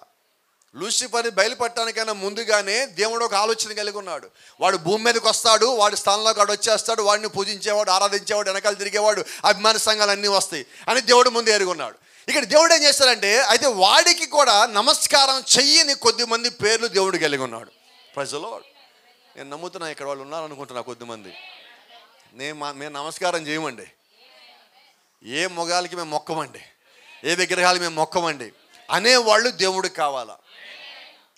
A: లూసిఫర్ బయలుపడటానికైనా ముందుగానే దేవుడు ఒక ఆలోచన కలిగి ఉన్నాడు. వాడు భూమి మీదకి వస్తాడు, వాడి స్థానంలో వాడు వచ్చేస్తాడు, వాడిని పూజించేవాడు, ఆరాధించేవాడు, వెనకాల తిరిగేవాడు, అభిమాన సంఘాలు అన్నీ వస్తాయి అని దేవుడు ముందు ఎరుగున్నాడు. ఇక్కడ దేవుడు ఏం చేస్తాడంటే, అయితే వాడికి కూడా నమస్కారం చెయ్యని కొద్దిమంది పేర్లు దేవుడు కలిగి ఉన్నాడు. Praise the lord. నేను నమ్ముతున్నా ఇక్కడ వాళ్ళు ఉన్నారనుకుంటున్నా కొద్దిమంది. మేము నమస్కారం చేయమండి, ఏ మొగాలకి మేము మొక్కమండి, ఏ విగ్రహాలకి మేము మొక్కమండి అనేవాళ్ళు దేవుడికి కావాలా.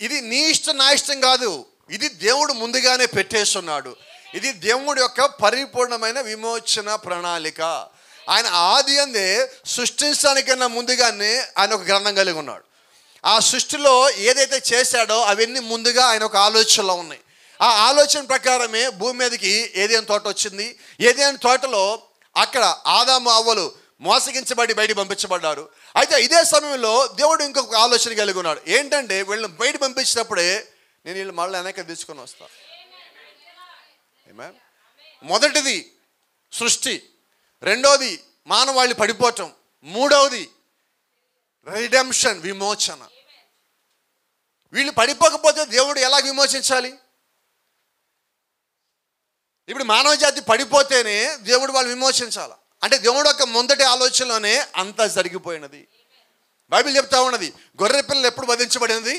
A: ఇది నీ ఇష్టం నా ఇష్టం కాదు, ఇది దేవుడు ముందుగానే పెట్టేస్తున్నాడు. ఇది దేవుడి యొక్క పరిపూర్ణమైన విమోచన ప్రణాళిక. ఆయన ఆది అందే సృష్టించడానికన్నా ముందుగానే ఆయన ఒక గ్రంథం కలిగి ఉన్నాడు. ఆ సృష్టిలో ఏదైతే చేశాడో అవన్నీ ముందుగా ఆయన ఒక ఆలోచనలో ఉన్నాయి. ఆ ఆలోచన ప్రకారమే భూమి మీదకి ఏదైనా తోట వచ్చింది. ఏదైనా తోటలో అక్కడ ఆదాము అవ్వలు మోసగించబడి బయట పంపించబడ్డారు. అయితే ఇదే సమయంలో దేవుడు ఇంకొక ఆలోచన కలిగి ఉన్నాడు. ఏంటంటే వీళ్ళని బయట పంపించినప్పుడే నేను వీళ్ళు మళ్ళీ వెనక్కి తీసుకొని వస్తాను. ఆమేన్. మొదటిది సృష్టి, రెండోది మానవాళి పడిపోవటం, మూడవది రిడెంప్షన్ విమోచన.
B: వీళ్ళు పడిపోకపోతే దేవుడు ఎలా విమోచించాలి? ఇప్పుడు మానవ జాతి పడిపోతేనే దేవుడు వాళ్ళు విమోచించాలి అంటే దేవుడు యొక్క మొదటి ఆలోచనలోనే అంతా జరిగిపోయినది. బైబిల్ చెప్తా ఉన్నది, గొర్రె పిల్లలు ఎప్పుడు వధించబడినది?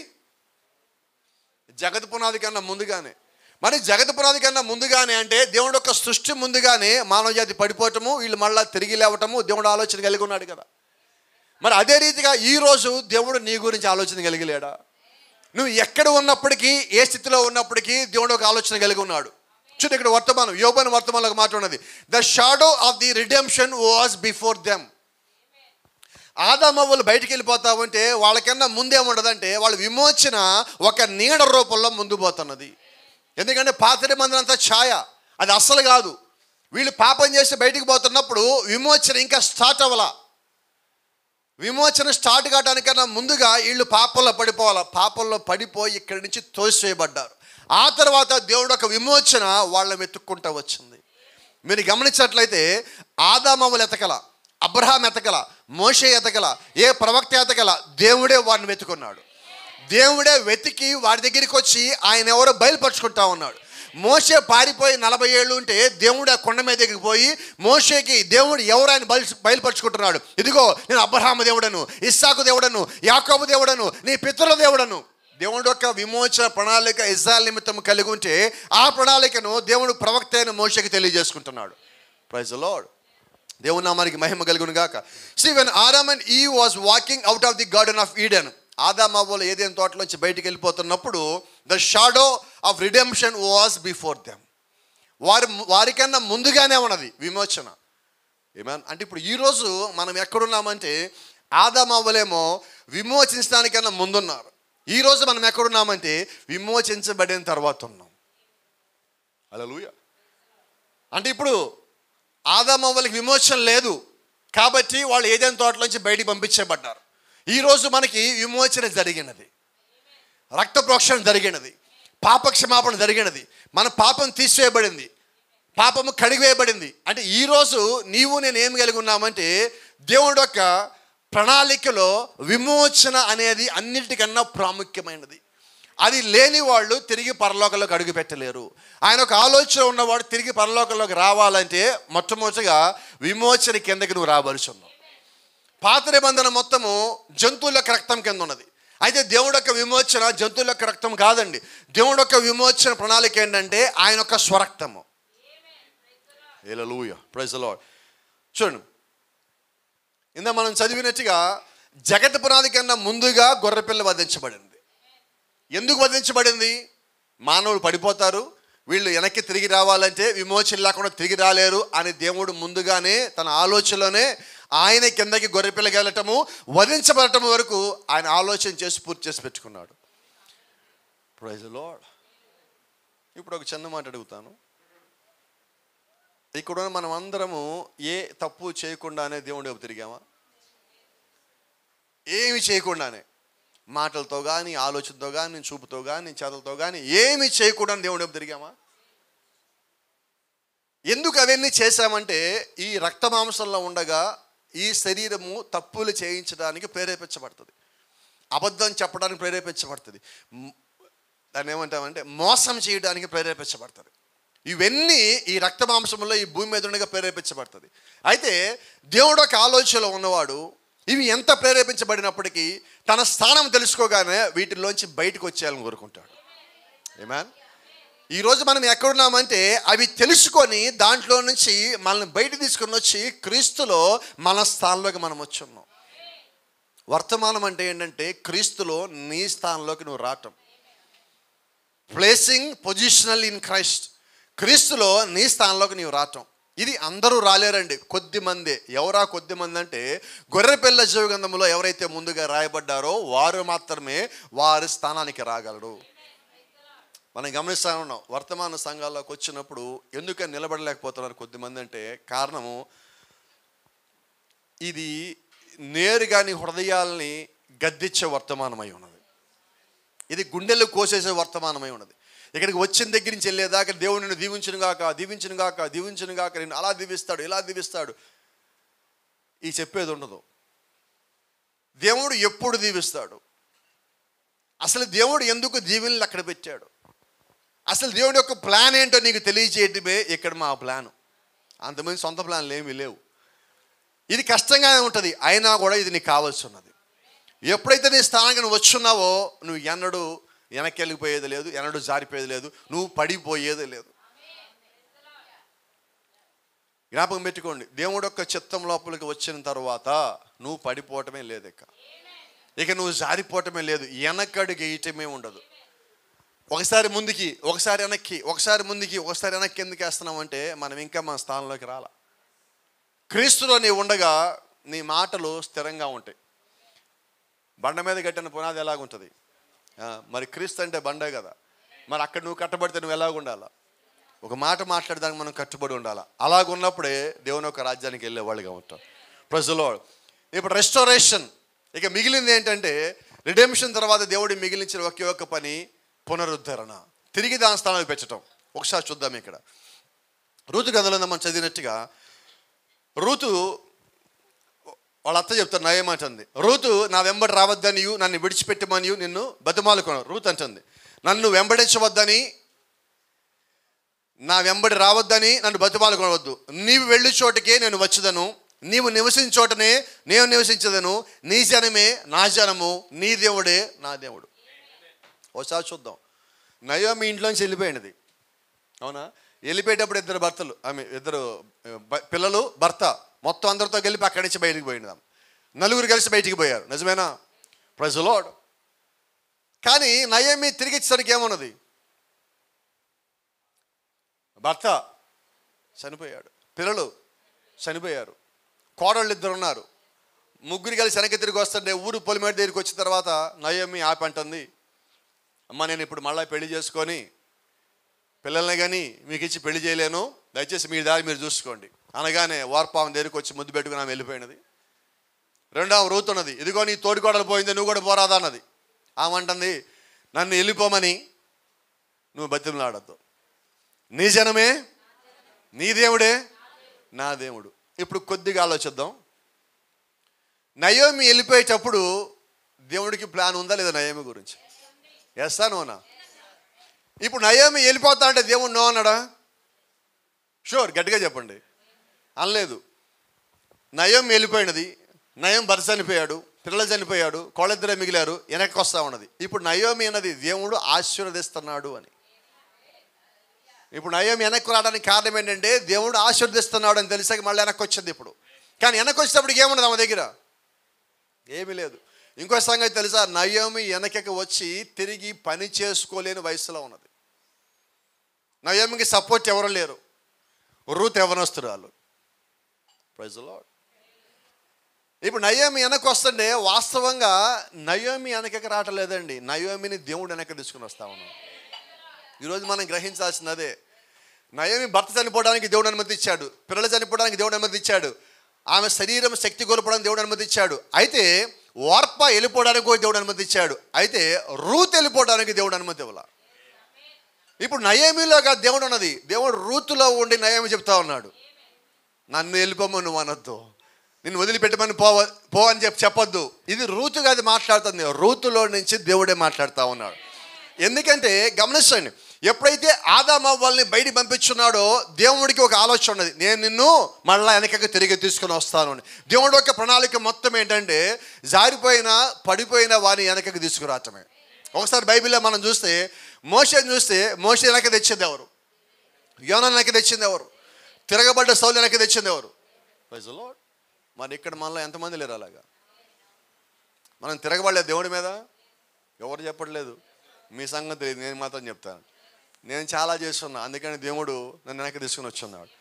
B: జగత్ పునాది కన్నా ముందుగానే. మరి జగత్ పునాది కన్నా ముందుగానే అంటే దేవుడు యొక్క సృష్టి ముందుగానే మానవ జాతి పడిపోవటము, వీళ్ళు మళ్ళీ తిరిగి లేవటము దేవుడు ఆలోచన కలిగి ఉన్నాడు కదా. మరి అదే రీతిగా ఈరోజు దేవుడు నీ గురించి ఆలోచన కలిగి లేడా? నువ్వు ఎక్కడ ఉన్నప్పటికీ, ఏ స్థితిలో ఉన్నప్పటికీ దేవుడు ఒక ఆలోచన కలిగి ఉన్నాడు. చూడు ఇక్కడ వర్తమానం, యోబు వర్తమానంలో మాట ఉన్నది, the shadow of the redemption was before them. ఆదామవ్వలు బయటికి వెళ్ళిపోతామంటే వాళ్ళకన్నా ముందేముండదంటే వాళ్ళ విమోచన ఒక నీడ రూపంలో ముందు పోతున్నది. ఎందుకంటే పాత నిబంధనంతా ఛాయ, అది అస్సలు కాదు. వీళ్ళు పాపం చేసి బయటికి పోతున్నప్పుడు విమోచన ఇంకా స్టార్ట్ అవ్వాల. విమోచన స్టార్ట్ కావడానికన్నా ముందుగా వీళ్ళు పాపంలో పడిపోవాలి. పాపంలో పడిపోయి ఇక్కడి నుంచి తోసివేయబడ్డారు. ఆ తర్వాత దేవుడు ఒక విమోచన వాళ్ళని వెతుక్కుంటూ వచ్చింది. మీరు గమనించినట్లయితే ఆదామవ్వలు ఎతకల, అబ్రహాం ఎతకల, మోషే ఎతకల, ఏ ప్రవక్త ఎతకల, దేవుడే వారిని వెతుకున్నాడు. దేవుడే వెతికి వారి దగ్గరికి వచ్చి ఆయన ఎవరో బయలుపరుచుకుంటా ఉన్నాడు. మోషే పారిపోయి 40 ఏళ్ళు ఉంటే దేవుడు ఆ కొండ మీద దగ్గరికి పోయి మోషేకి దేవుడు ఎవరు ఆయన బయలుపరుచుకుంటున్నాడు. ఇదిగో నేను అబ్రహాము దేవుడను, ఇస్సాకు దేవుడను, యాకోబు దేవుడను, నీ పితరుల దేవుడను. దేవుడు యొక్క విమోచన ప్రణాళిక ఇజ్రాయెల్ నిమిత్తం కలిగి ఉంటే ఆ ప్రణాళికను దేవుడు ప్రవక్త అయిన మోషేకి తెలియజేసుకుంటున్నాడు. Praise the lord. దేవుని నామానికి మహిమ కలుగును గాక. See, when Adam and Eve was walking out of the garden of Eden, ఆదామవ్వలు ఏదైనా తోటలోంచి బయటికి వెళ్ళిపోతున్నప్పుడు the shadow of redemption was before them. వారికన్నా ముందుగానే ఉన్నది విమోచన. ఏమన్ అంటే ఇప్పుడు ఈరోజు మనం ఎక్కడున్నామంటే ఆదామవ్వలేమో విమోచించడానికన్నా ముందున్నారు. ఈరోజు మనం ఎక్కడున్నామంటే విమోచించబడిన తర్వాత ఉన్నాం. హల్లెలూయా. అంటే ఇప్పుడు ఆదామవ్వలకి విమోచన లేదు కాబట్టి వాళ్ళు ఏదైనా తోటలోంచి బయటికి పంపించబడ్డారు. ఈరోజు మనకి విమోచన జరిగినది, రక్త ప్రోక్షణ జరిగినది, పాప క్షమాపణ జరిగినది, మన పాపం తీసివేయబడింది, పాపము కడిగివేయబడింది. అంటే ఈరోజు నీవు నేను ఏమి కలిగి ఉన్నామంటే దేవుడు యొక్క ప్రణాళికలో విమోచన అనేది అన్నిటికన్నా ప్రాముఖ్యమైనది. అది లేని వాళ్ళు తిరిగి పరలోకంలోకి అడుగు పెట్టలేరు. ఆయన ఒక ఆలోచన ఉన్నవాడు తిరిగి పరలోకంలోకి రావాలంటే మొట్టమొదటిగా విమోచన కిందకి నువ్వు రావాల్సి ఉన్నావు. పాత నిబంధన మొత్తము జంతువుల యొక్క రక్తం కింద ఉన్నది. అయితే దేవుడు యొక్క విమోచన జంతువుల యొక్క రక్తం కాదండి. దేవుడు యొక్క విమోచన ప్రణాళిక ఏంటంటే ఆయన యొక్క స్వరక్తము. హల్లెలూయా, ప్రైజ్ ది లార్డ్. చూడండి, ఇందా మనం చదివినట్టుగా జగత్ పునాది కన్నా ముందుగా గొర్రెపిల్ల వధించబడింది. ఎందుకు వధించబడింది? మానవులు పడిపోతారు, వీళ్ళు వెనక్కి తిరిగి రావాలంటే విమోచన లేకుండా తిరిగి రాలేరు అని దేవుడు ముందుగానే తన ఆలోచనలోనే ఆయన కిందకి గొర్రెపిల్లకి వెళ్ళటము, వధించబడటం వరకు ఆయన ఆలోచన చేసి పూర్తి చేసి పెట్టుకున్నాడు. Praise the lord. ఇప్పుడు ఒక చిన్న మాట అడుగుతాను. ఇక్కడ మనం అందరము ఏ తప్పు చేయకుండానే దేవుడి వైపు తిరిగామా? ఏమి చేయకుండానే, మాటలతో కానీ, ఆలోచనతో కానీ, చూపుతో కానీ, చేతలతో కానీ ఏమి చేయకుండా దేవుడి వైపు తిరిగామా? ఎందుకు అవన్నీ చేశామంటే ఈ రక్త మాంసంలో ఉండగా ఈ శరీరము తప్పులు చేయించడానికి ప్రేరేపించబడుతుంది, అబద్ధం చెప్పడానికి ప్రేరేపించబడుతుంది, దాన్ని ఏమంటామంటే మోసం చేయడానికి ప్రేరేపించబడుతుంది. ఇవన్నీ ఈ రక్త మాంసంలో ఈ భూమి మీద ఉండగా ప్రేరేపించబడుతుంది. అయితే దేవుడు ఒక ఆలోచనలో ఉన్నవాడు ఇవి ఎంత ప్రేరేపించబడినప్పటికీ తన స్థానం తెలుసుకోగానే వీటిల్లోంచి బయటకు వచ్చేయాలని కోరుకుంటాడు. ఆమేన్. ఈరోజు మనం ఎక్కడున్నామంటే అవి తెలుసుకొని దాంట్లో నుంచి మనల్ని బయట తీసుకొని వచ్చి క్రీస్తులో మన స్థానంలోకి మనం వచ్చి ఉన్నాం. వర్తమానం అంటే ఏంటంటే క్రీస్తులో నీ స్థానంలోకి నువ్వు రావటం. Placing positional in Christ. క్రీస్తులో నీ స్థానంలోకి నీవు రావటం. ఇది అందరూ రాలేరండి, కొద్ది మంది. ఎవరా కొద్ది మంది అంటే గొర్రెపిల్ల జీవగ్రంథంలో ఎవరైతే ముందుగా రాయబడ్డారో వారు మాత్రమే వారి స్థానానికి రాగలరు. మనం గమనిస్తూ ఉన్నాం వర్తమాన సంఘాల్లోకి వచ్చినప్పుడు ఎందుకని నిలబడలేకపోతున్నారు కొద్దిమంది అంటే కారణము ఇది నేరుగా నీ హృదయాల్ని గద్దించే వర్తమానమై ఉన్నది. ఇది గుండెలు కోసేసే వర్తమానమై ఉన్నది. ఇక్కడికి వచ్చిన దగ్గర నుంచి వెళ్ళేదాకా దేవుడు నిన్ను దీవించును గాక, దీవించును గాక, దీవించును గాక, నేను అలా దీవిస్తాడు, ఇలా దీవిస్తాడు, ఈ చెప్పేది ఉండదు. దేవుడు ఎప్పుడు దీవిస్తాడు, అసలు దేవుడు ఎందుకు దీవెనలు అక్కడ పెట్టాడు, అసలు దేవుడి యొక్క ప్లాన్ ఏంటో నీకు తెలియజేయడమే ఇక్కడ మా ప్లాను. అంతమంది సొంత ప్లాన్లు ఏమీ లేవు. ఇది కష్టంగానే ఉంటుంది, అయినా కూడా ఇది నీకు కావాల్సి ఉన్నది. ఎప్పుడైతే నీ స్థానానికి నువ్వు వచ్చున్నావో నువ్వు ఎన్నడూ వెనక్కి వెళ్ళిపోయేది లేదు, ఎన్నడూ జారిపోయేది లేదు, నువ్వు పడిపోయేది లేదు. జ్ఞాపకం పెట్టుకోండి, దేవుడు యొక్క చిత్తం లోపలికి వచ్చిన తర్వాత నువ్వు పడిపోవటమే లేదు, ఇక నువ్వు జారిపోవటమే లేదు, వెనకడుగు వేయటమే ఉండదు. ఒకసారి ముందుకి ఒకసారి వెనక్కి, ఒకసారి ముందుకి ఒకసారి వెనక్కి ఎందుకు వేస్తున్నావు అంటే మనం ఇంకా మన స్థానంలోకి రాల. క్రీస్తులో నీవు ఉండగా నీ మాటలు స్థిరంగా ఉంటాయి. బండ మీద కట్టిన పునాది ఎలాగుంటుంది, మరి క్రీస్తు అంటే బండే కదా, మరి అక్కడ నువ్వు కట్టబడితే నువ్వు ఎలాగ ఉండాలా, ఒక మాట మాట్లాడడానికి మనం కట్టుబడి ఉండాలా. అలాగున్నప్పుడే దేవుని యొక్క రాజ్యానికి వెళ్ళే వాళ్ళుగా ఉంటాం. Praise the lord. ఇప్పుడు రెస్టోరేషన్, ఇక మిగిలింది ఏంటంటే రిడెంప్షన్ తర్వాత దేవుడు మిగిలించిన ఒకే ఒక్క పని పునరుద్ధరణ, తిరిగి దాని స్థానానికి పెట్టడం. ఒకసారి చూద్దాం. ఇక్కడ రూతు కథలో మనం చదివినట్టుగా రూతు వాళ్ళ అత్త చెప్తారు, నయమంటుంది, రూతు నా వెంబడి రావద్దనియు నన్ను విడిచిపెట్టమనియు నిన్ను బతిమాలుకున్నాను. రూతు అంటుంది, నన్ను వెంబడించవద్దని, నా వెంబడి రావద్దని నన్ను బతిమాలుకోవద్దు, నీవు వెళ్ళి చోటకే నేను వచ్చేదను, నీవు నివసించే చోటనే నేను నివసించదను, నీ జనమే నా జనము, నీ దేవుడే నా దేవుడు. ఒకసారి చూద్దాం. నయోమి ఇంట్లోంచి వెళ్ళిపోయినది, అవునా? వెళ్ళిపోయేటప్పుడు ఇద్దరు పిల్లలు, భర్త, మొత్తం అందరితో కలిపి అక్కడి నుంచి బయటికి పోయినాం. నలుగురు కలిసి బయటికి పోయారు, నిజమేనా? Praise the lord. కానీ నయోమి తిరిగి ఇచ్చేసరికి ఏమున్నది, భర్త చనిపోయాడు, పిల్లలు చనిపోయారు, కోడళ్ళు ఇద్దరు ఉన్నారు, ముగ్గురు కలిసి వెనక్కి తిరిగి వస్తుంటే ఊరు పొలిమేట దగ్గరికి వచ్చిన తర్వాత నయోమి ఆపంటుంది, అమ్మ నేను ఇప్పుడు మళ్ళీ పెళ్లి చేసుకొని పిల్లల్ని కానీ మీకు ఇచ్చి పెళ్లి చేయలేను, దయచేసి మీ దారి మీరు చూసుకోండి అనగానే వార్పాం దగ్గరికి వచ్చి ముద్దు పెట్టుకుని ఆమె వెళ్ళిపోయినది. రెండవ రూతు ఉన్నది, ఇదిగో నీ తోడికోడలు పోయింది, నువ్వు కూడా పోరాదా అన్నది. ఆమె అంటుంది, నన్ను వెళ్ళిపోమని నువ్వు బతిమలాడద్దు, నీ జనమే నీ దేవుడే నా దేవుడు. ఇప్పుడు కొద్దిగా ఆలోచిద్దాం. నయోమి వెళ్ళిపోయేటప్పుడు దేవుడికి ప్లాన్ ఉందా లేదా నయోమి గురించి? ఎస్సా నోనా? ఇప్పుడు నయోమి వెళ్ళిపోతా అంటే దేవుడు నో అన్నాడా? షూర్, గట్టిగా చెప్పండి. అనలేదు. నయోమి వెళ్ళిపోయినది, నయోమి భర్త చనిపోయాడు, పిల్లలు చనిపోయాడు, కోళ్ళిద్దరే మిగిలారు, వెనక్కి వస్తూ ఉన్నది. ఇప్పుడు నయోమి అన్నది దేవుడు ఆశీర్వదిస్తున్నాడు అని. ఇప్పుడు నయోమి వెనక్కి రావడానికి కారణం ఏంటంటే దేవుడు ఆశీర్వదిస్తున్నాడు అని తెలిసాక మళ్ళీ వెనక్కి వచ్చింది. ఇప్పుడు కానీ వెనక్కి వచ్చేటప్పటికి ఏమున్నది ఆమె దగ్గర? ఏమీ లేదు. ఇంకో సంగతి తెలుసా, నయోమి వెనకకి వచ్చి తిరిగి పని చేసుకోలేని వయసులో ఉన్నది. నయోమికి సపోర్ట్ ఎవరు లేరు, రూత్ యవ్వనస్తురాలు. Praise the lord. ఇప్పుడు నయోమి వెనక్కి వస్తుంటే వాస్తవంగా నయోమి వెనకకి రావట్లేదండి, నయోమిని దేవుడు వెనక్కి తీసుకుని వస్తా ఉన్నాడు. ఈరోజు మనం గ్రహించాల్సింది అదే. నయోమి భర్త చనిపోవడానికి దేవుడు అనుమతి ఇచ్చాడు, పిల్లలు చనిపోవడానికి దేవుడు అనుమతి ఇచ్చాడు, ఆమె శరీరం శక్తి కోల్పోవడానికి దేవుడు అనుమతి ఇచ్చాడు. అయితే వార్ప వెళ్ళిపోవడానికి కూడా దేవుడు అనుమతి ఇచ్చాడు. అయితే రూత్ వెళ్ళిపోవడానికి దేవుడు అనుమతి ఇవ్వాల. ఇప్పుడు నయోమిలోగా దేవుడు ఉన్నది, దేవుడు రూతులో ఉండి నయోమి చెప్తా ఉన్నాడు, నన్ను వెళ్ళిపోమని నువ్వు అనొద్దు, నిన్ను వదిలిపెట్టమని పో అని చెప్పొద్దు. ఇది రూతు కాదు మాట్లాడుతుంది, రూతులో నుంచి దేవుడే మాట్లాడుతూ ఉన్నాడు. ఎందుకంటే గమనించండి, ఎప్పుడైతే ఆదాము హవ్వల్ని బయటికి పంపించున్నాడో దేవుడికి ఒక ఆలోచన ఉన్నది, నేను నిన్ను మళ్ళీ వెనకకి తిరిగి తీసుకుని వస్తాను అని. దేవుడి యొక్క ప్రణాళిక మొత్తం ఏంటంటే జారిపోయినా పడిపోయిన వారిని వెనకకి తీసుకురావటమే. ఒకసారి బైబిల్లో మనం చూస్తే మోషేని చూస్తే మోషే వెనక్కి తెచ్చింది ఎవరు? యోనా వెనక్కి తెచ్చింది ఎవరు? తిరగబడ్డ సౌలు వెనక్కి తెచ్చింది ఎవరు? Praise the lord. మరి ఇక్కడ మనలో ఎంతమంది లేరు అలాగా? మనం తిరగబడలేదు దేవుడి మీద, ఎవరు చెప్పట్లేదు, మీ సంగతి తెలియదు, నేను మాత్రం చెప్తాను. నేను చాలా చేస్తున్నా, అందుకని దేవుడు నన్ను వెనక్కి తీసుకుని వచ్చున్నాడు.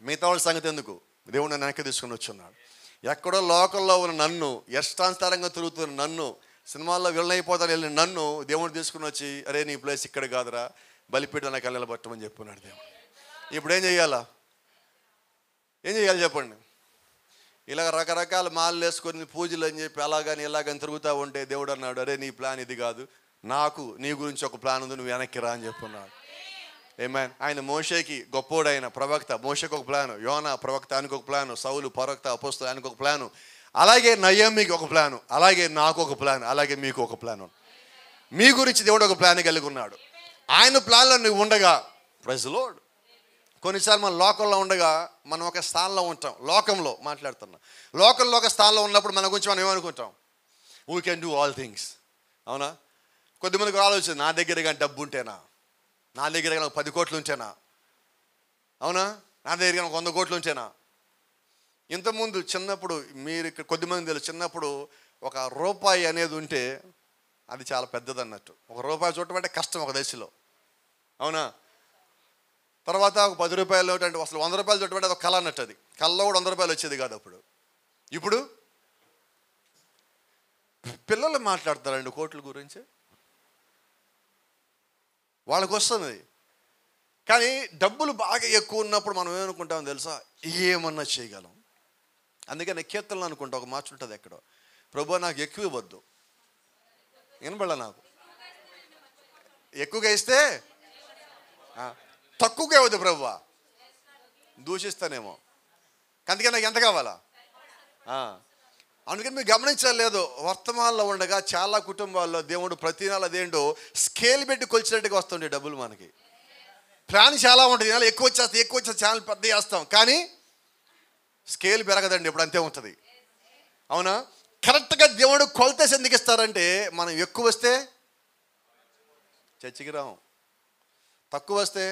B: మిగతా వాళ్ళ సంగతి ఎందుకు, దేవుడు నన్ను వెనక్కి తీసుకుని వచ్చున్నాడు. ఎక్కడో లోకల్లో ఉన్న నన్ను, ఇష్టానుసారంగా తిరుగుతున్న నన్ను, సినిమాల్లో విలనైపోతాను వెళ్ళిన నన్ను దేవుడు తీసుకుని వచ్చి, అరే నీ ప్లేస్ ఇక్కడ కాదురా, బలిపీఠం నాకు నిలబట్టమని చెప్పున్నాడు దేవుడు. ఇప్పుడు ఏం చేయాలి చెప్పండి? ఇలా రకరకాల మాలలు వేసుకొని పూజలు అని చెప్పి అలాగని ఇలాగని తిరుగుతూ ఉంటే దేవుడు అన్నాడు, అరే నీ ప్లాన్ ఇది కాదు, నాకు నీ గురించి ఒక ప్లాన్ ఉంది, నువ్వు వెనక్కి రా అని చెప్పున్నాడు. ఆమేన్. ఆయన మోషేకి గొప్పోడైన ప్రవక్త, మోషేకి ఒక ప్లాను, యోనా ప్రవక్త ఆయనకు ఒక ప్లాను, సౌలు ప్రవక్త అపోస్తలుడు ఆయనకు ఒక ప్లాను. అలాగే నయోమికి ఒక ప్లాను, అలాగే నాకు ఒక ప్లాన్, అలాగే మీకు ఒక ప్లాన్. మీ గురించి దేవుడు ఒక ప్లాన్ కలిగి ఉన్నాడు. ఆయన ప్లాన్లో నువ్వు ఉండగా, ప్రైజ్ ది లార్డ్. కొన్నిసార్లు మన లోకంలో ఉండగా మనం ఒక స్థానంలో ఉంటాం. లోకంలో మాట్లాడుతున్నాం. లోకంలో ఒక స్థానంలో ఉన్నప్పుడు మన గురించి మనం ఏమనుకుంటాం? We can do all things. అవునా? కొద్దిమందికి ఆలోచన, నా దగ్గర కానీ డబ్బు ఉంటేనా, నా దగ్గర కానీ 10 కోట్లు ఉంటేనా, అవునా, నా దగ్గర కానీ 100 కోట్లు ఉంటేనా. ఇంతకుముందు చిన్నప్పుడు మీరు ఇక్కడ కొద్దిమంది తెలుసు, చిన్నప్పుడు ఒక రూపాయి అనేది ఉంటే అది చాలా పెద్దది అన్నట్టు. ఒక రూపాయి చూడటం కష్టం ఒక దశలో, అవునా. తర్వాత ఒక 10 రూపాయలు అంటే అసలు 100 రూపాయలు చూడటం అది ఒక కళ అన్నట్టు. అది కళ్ళలో కూడా 100 రూపాయలు వచ్చేది కాదు అప్పుడు. ఇప్పుడు పిల్లలు మాట్లాడతారండి కోట్ల గురించి, వాళ్ళకు వస్తుంది. కానీ డబ్బులు బాగా ఎక్కువ ఉన్నప్పుడు మనం ఏమనుకుంటామో తెలుసా? ఏమన్నా చేయగలం. అందుకని కీర్తనలు అనుకుంటా ఒక మాట ఉంటుంది ఎక్కడో, ప్రభు నాకు ఎక్కువ ఇవ్వద్దు. వినబడ, నాకు ఎక్కువగా ఇస్తే తక్కువగా ఇవ్వద్దు ప్రభు, దూషిస్తానేమో. అందుకని నాకు ఎంత కావాలా? అందుకని మీరు గమనించలేదు, వర్తమానంలో ఉండగా చాలా కుటుంబాల్లో దేవుడు ప్రతి నెల అదేంటో స్కేల్ పెట్టి కొలిచినట్టుగా వస్తుండే డబ్బులు. మనకి ప్లాన్ చాలా ఉంటుంది, నెల ఎక్కువ వచ్చేస్తే ఛానల్ పెద్ద చేస్తాం, కానీ స్కేల్ పెరగదండి, ఇప్పుడు అంతే ఉంటుంది. అవునా? కరెక్ట్గా దేవుడు కొలతేసి ఎందుకు ఇస్తారంటే, మనం ఎక్కువ వస్తే చర్చికి రాము, తక్కువ వస్తే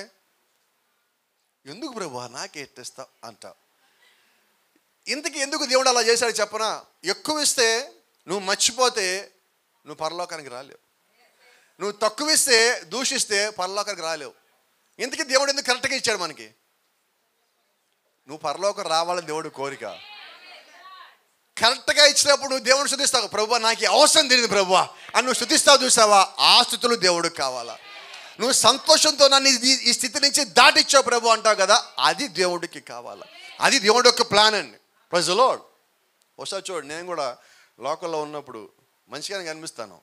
B: ఎందుకు ప్రభు నాకే ఎట్టిస్తావు అంటావు. ఇంతకీ ఎందుకు దేవుడు అలా చేశాడు చెప్పనా? ఎక్కువ ఇస్తే నువ్వు మర్చిపోతే నువ్వు పరలోకానికి రాలేవు, నువ్వు తక్కువ ఇస్తే దూషిస్తే పరలోకానికి రాలేవు. ఇంతకీ దేవుడు ఎందుకు కరెక్ట్గా ఇచ్చాడు మనకి? నువ్వు పరలోకం రావాలని దేవుడు కోరిక. కరెక్ట్గా ఇచ్చినప్పుడు నువ్వు దేవుడిని స్తుతిస్తావు, ప్రభువా నాకు అవసరం తెలియదు ప్రభువా అని నువ్వు స్తుతిస్తావు. చూసావా? ఆ స్థుతులు దేవుడికి కావాలా. నువ్వు సంతోషంతో నన్ను ఈ స్థితి నుంచి దాటిచ్చావు ప్రభు అంటావు కదా, అది దేవుడికి కావాలా. అది దేవుడి యొక్క ప్లాన్ అండి. Praise the lord. ఒకసారి చూడండి, నేను కూడా లోకల్లో ఉన్నప్పుడు మంచిగానే కనిపిస్తాను,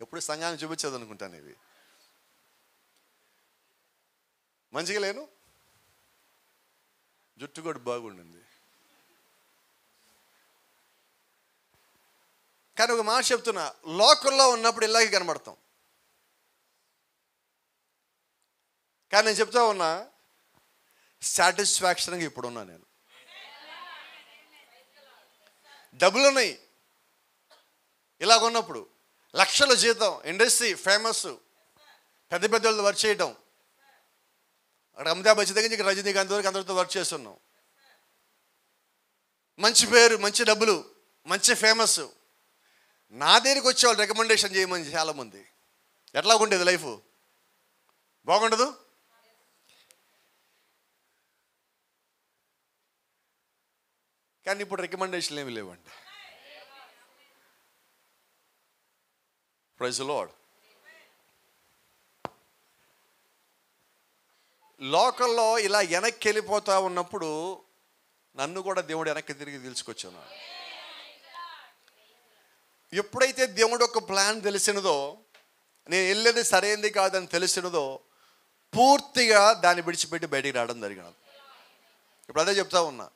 B: ఎప్పుడు సంఘాన్ని చూపించేది అనుకుంటాను. ఇవి మంచిగా లేను, జుట్టు కూడా బాగుండింది. కానీ ఒక మాట చెప్తున్నా, లోకల్లో ఉన్నప్పుడు ఇలాగే కనబడతాం. కానీ నేను చెప్తా ఉన్నా, సాటిస్ఫాక్షన్గా ఇప్పుడున్నా. నేను డబ్బులు ఉన్నాయి, ఇలాగ ఉన్నప్పుడు లక్షల జీతం, ఇండస్ట్రీ ఫేమస్, పెద్ద పెద్ద వాళ్ళతో వర్క్ చేయటం. అక్కడ అమితాబ్ బచ్చన్ దగ్గర నుంచి రజనీకాంత్ వరకు అందరితో వర్క్ చేస్తున్నాం. మంచి పేరు, మంచి డబ్బులు, మంచి ఫేమస్. నా దగ్గరికి వచ్చేవాళ్ళు రికమెండేషన్ చేయమని చాలామంది. ఎట్లా ఉండేది లైఫ్? బాగుండదు. కానీ ఇప్పుడు రికమెండేషన్లు ఏమి లేవండి. Praise the lord. లోకల్లో ఇలా వెనక్కి వెళ్ళిపోతా ఉన్నప్పుడు నన్ను కూడా దేవుడు వెనక్కి తిరిగి తీసుకొచ్చాను. ఎప్పుడైతే దేవుడు ఒక ప్లాన్ తెలిసినదో, నేను వెళ్ళేది సరైనది కాదని తెలిసినదో, పూర్తిగా దాన్ని విడిచిపెట్టి బయటికి రావడం జరిగినది. ఇప్పుడు అదే చెప్తా ఉన్నా,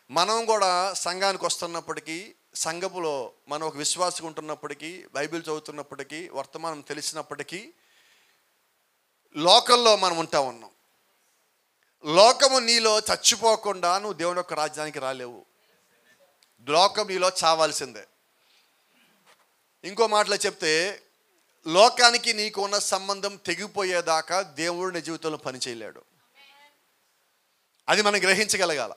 B: మనం కూడా సంఘానికి వస్తున్నప్పటికీ, సంఘపులో మనం ఒక విశ్వాసగా ఉంటున్నప్పటికీ, బైబిల్ చదువుతున్నప్పటికీ, వర్తమానం తెలిసినప్పటికీ, లోకల్లో మనం ఉంటా ఉన్నాం. లోకము నీలో చచ్చిపోకుండా నువ్వు దేవుని యొక్క రాజ్యానికి రాలేవు. లోకం నీలో చావాల్సిందే. ఇంకో మాటలో చెప్తే, లోకానికి నీకు ఉన్న సంబంధం తెగిపోయేదాకా దేవుడు నీ జీవితంలో పని చేయలేడు. అది మనం గ్రహించగలగాల.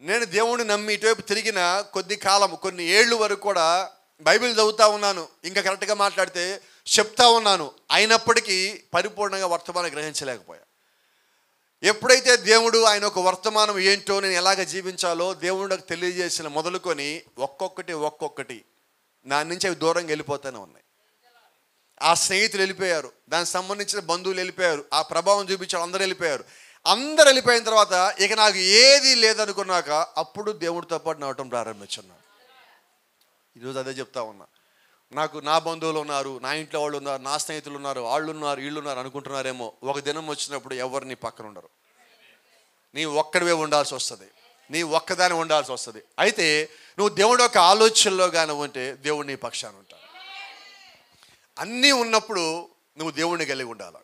B: నేను దేవుడిని నమ్మి ఇటువైపు తిరిగిన కొద్ది కాలం, కొన్ని ఏళ్ళు వరకు కూడా బైబిల్ చదువుతూ ఉన్నాను, ఇంకా కరెక్ట్గా మాట్లాడితే చెప్తా ఉన్నాను, అయినప్పటికీ పరిపూర్ణంగా వర్తమానం గ్రహించలేకపోయా. ఎప్పుడైతే దేవుడు ఆయన ఒక వర్తమానం ఏంటో, నేను ఎలాగ జీవించాలో దేవుడు నాకు తెలియజేసిన మొదలుకొని ఒక్కొక్కటి నా నుంచి అవి దూరంగా వెళ్ళిపోతూనే ఉన్నాయి. ఆ స్నేహితులు వెళ్ళిపోయారు, దానికి సంబంధించిన బంధువులు వెళ్ళిపోయారు, ఆ ప్రభావం చూపించారు, అందరూ వెళ్ళిపోయారు. అందరు వెళ్ళిపోయిన తర్వాత ఇక నాకు ఏది లేదనుకున్నాక అప్పుడు దేవుడితో పాటు నడవటం ప్రారంభించున్నాను. ఈరోజు అదే చెప్తా ఉన్నా. నాకు నా బంధువులు ఉన్నారు, నా ఇంట్లో వాళ్ళు ఉన్నారు, నా స్నేహితులు ఉన్నారు, వాళ్ళు ఉన్నారు, వీళ్ళు ఉన్నారు అనుకుంటున్నారేమో. ఒక దినం వచ్చినప్పుడు ఎవరు నీ పక్కన ఉండరు, నీ ఒక్కడివే ఉండాల్సి వస్తుంది. నీ ఒక్కదాని ఉండాల్సి వస్తుంది. అయితే నువ్వు దేవుడి యొక్క ఆలోచనలో కానీ ఉంటే దేవుడు నీ పక్షాన ఉంటాడు. అన్నీ ఉన్నప్పుడు నువ్వు దేవుడిని కలిగి ఉండాలి.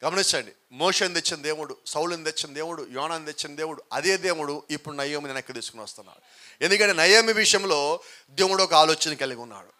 B: గమనించండి, మోషేని తెచ్చిన దేవుడు, సౌలుని తెచ్చిన దేవుడు, యోనాని తెచ్చిన దేవుడు, అదే దేవుడు ఇప్పుడు నయోమిని వెనక్కి తీసుకుని వస్తున్నాడు. ఎందుకంటే నయోమి విషయంలో దేవుడు ఒక ఆలోచన కలిగి ఉన్నాడు.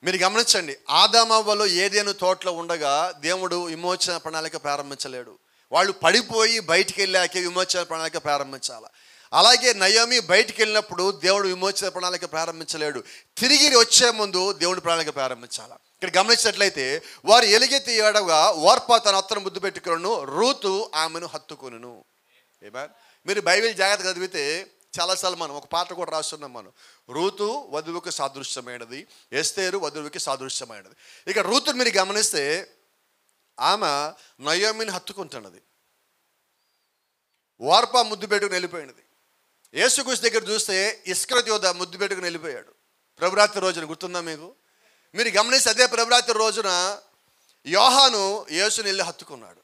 B: మీరు గమనించండి, ఆదామవ్వలు ఏదేను తోటలో ఉండగా దేవుడు విమోచన ప్రణాళిక ప్రారంభించలేడు. వాళ్ళు పడిపోయి బయటికి వెళ్ళాకే విమోచన ప్రణాళిక ప్రారంభించాలి. అలాగే నయోమి బయటికి వెళ్ళినప్పుడు దేవుడు విమోచన ప్రణాళిక ప్రారంభించలేడు. తిరిగి వచ్చే ముందు దేవుడి ప్రణాళిక ప్రారంభించాలి. ఇక్కడ గమనించినట్లయితే వారు ఎలుగెత్తి ఏడవగా ఓర్పా తన అత్తను ముద్దు పెట్టుకును, రూతు ఆమెను హత్తుకొనును. ఏమన్, మీరు బైబిల్ జాగ్రత్తగా చదివితే చాలాసార్లు మనం ఒక పాట కూడా రాస్తున్నాం. మనం రూతు వధువుకి సాదృశ్యమైనది, ఎస్తేరు వధువుకి సాదృశ్యమైనది. ఇక రూతుని మీరు గమనిస్తే ఆమె నయోమిని హత్తుకుంటున్నది, ఓర్పా ముద్దు పెట్టుకుని వెళ్ళిపోయినది. యేసుక్రీస్తు దగ్గర చూస్తే ఇస్కరియోతు యోధ ముద్దు పెట్టుకుని వెళ్ళిపోయాడు ప్రభురాత్రి రోజున. గుర్తుందా మీకు? మీరు గమనిస్తే అదే ప్రభురాత్రి రోజున యోహాను యేసుని వెళ్ళి హత్తుకున్నాడు.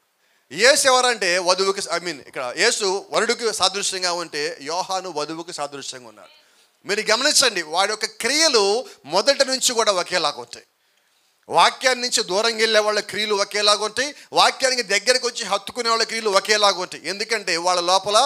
B: యేసు ఎవరంటే వధువుకి, ఇక్కడ యేసు వరుడికి సాదృశ్యంగా ఉంటే యోహాను వధువుకి సాదృశ్యంగా ఉన్నాడు. మీరు గమనించండి, వాడి యొక్క క్రియలు మొదటి నుంచి కూడా ఒకేలాగా ఉంటాయి. వాక్యాన్ని నుంచి దూరంగా వెళ్ళే వాళ్ళ క్రియలు ఒకేలాగా ఉంటాయి, వాక్యానికి దగ్గరికి వచ్చి హత్తుకునే వాళ్ళ క్రియలు ఒకేలాగా ఉంటాయి. ఎందుకంటే వాళ్ళ లోపల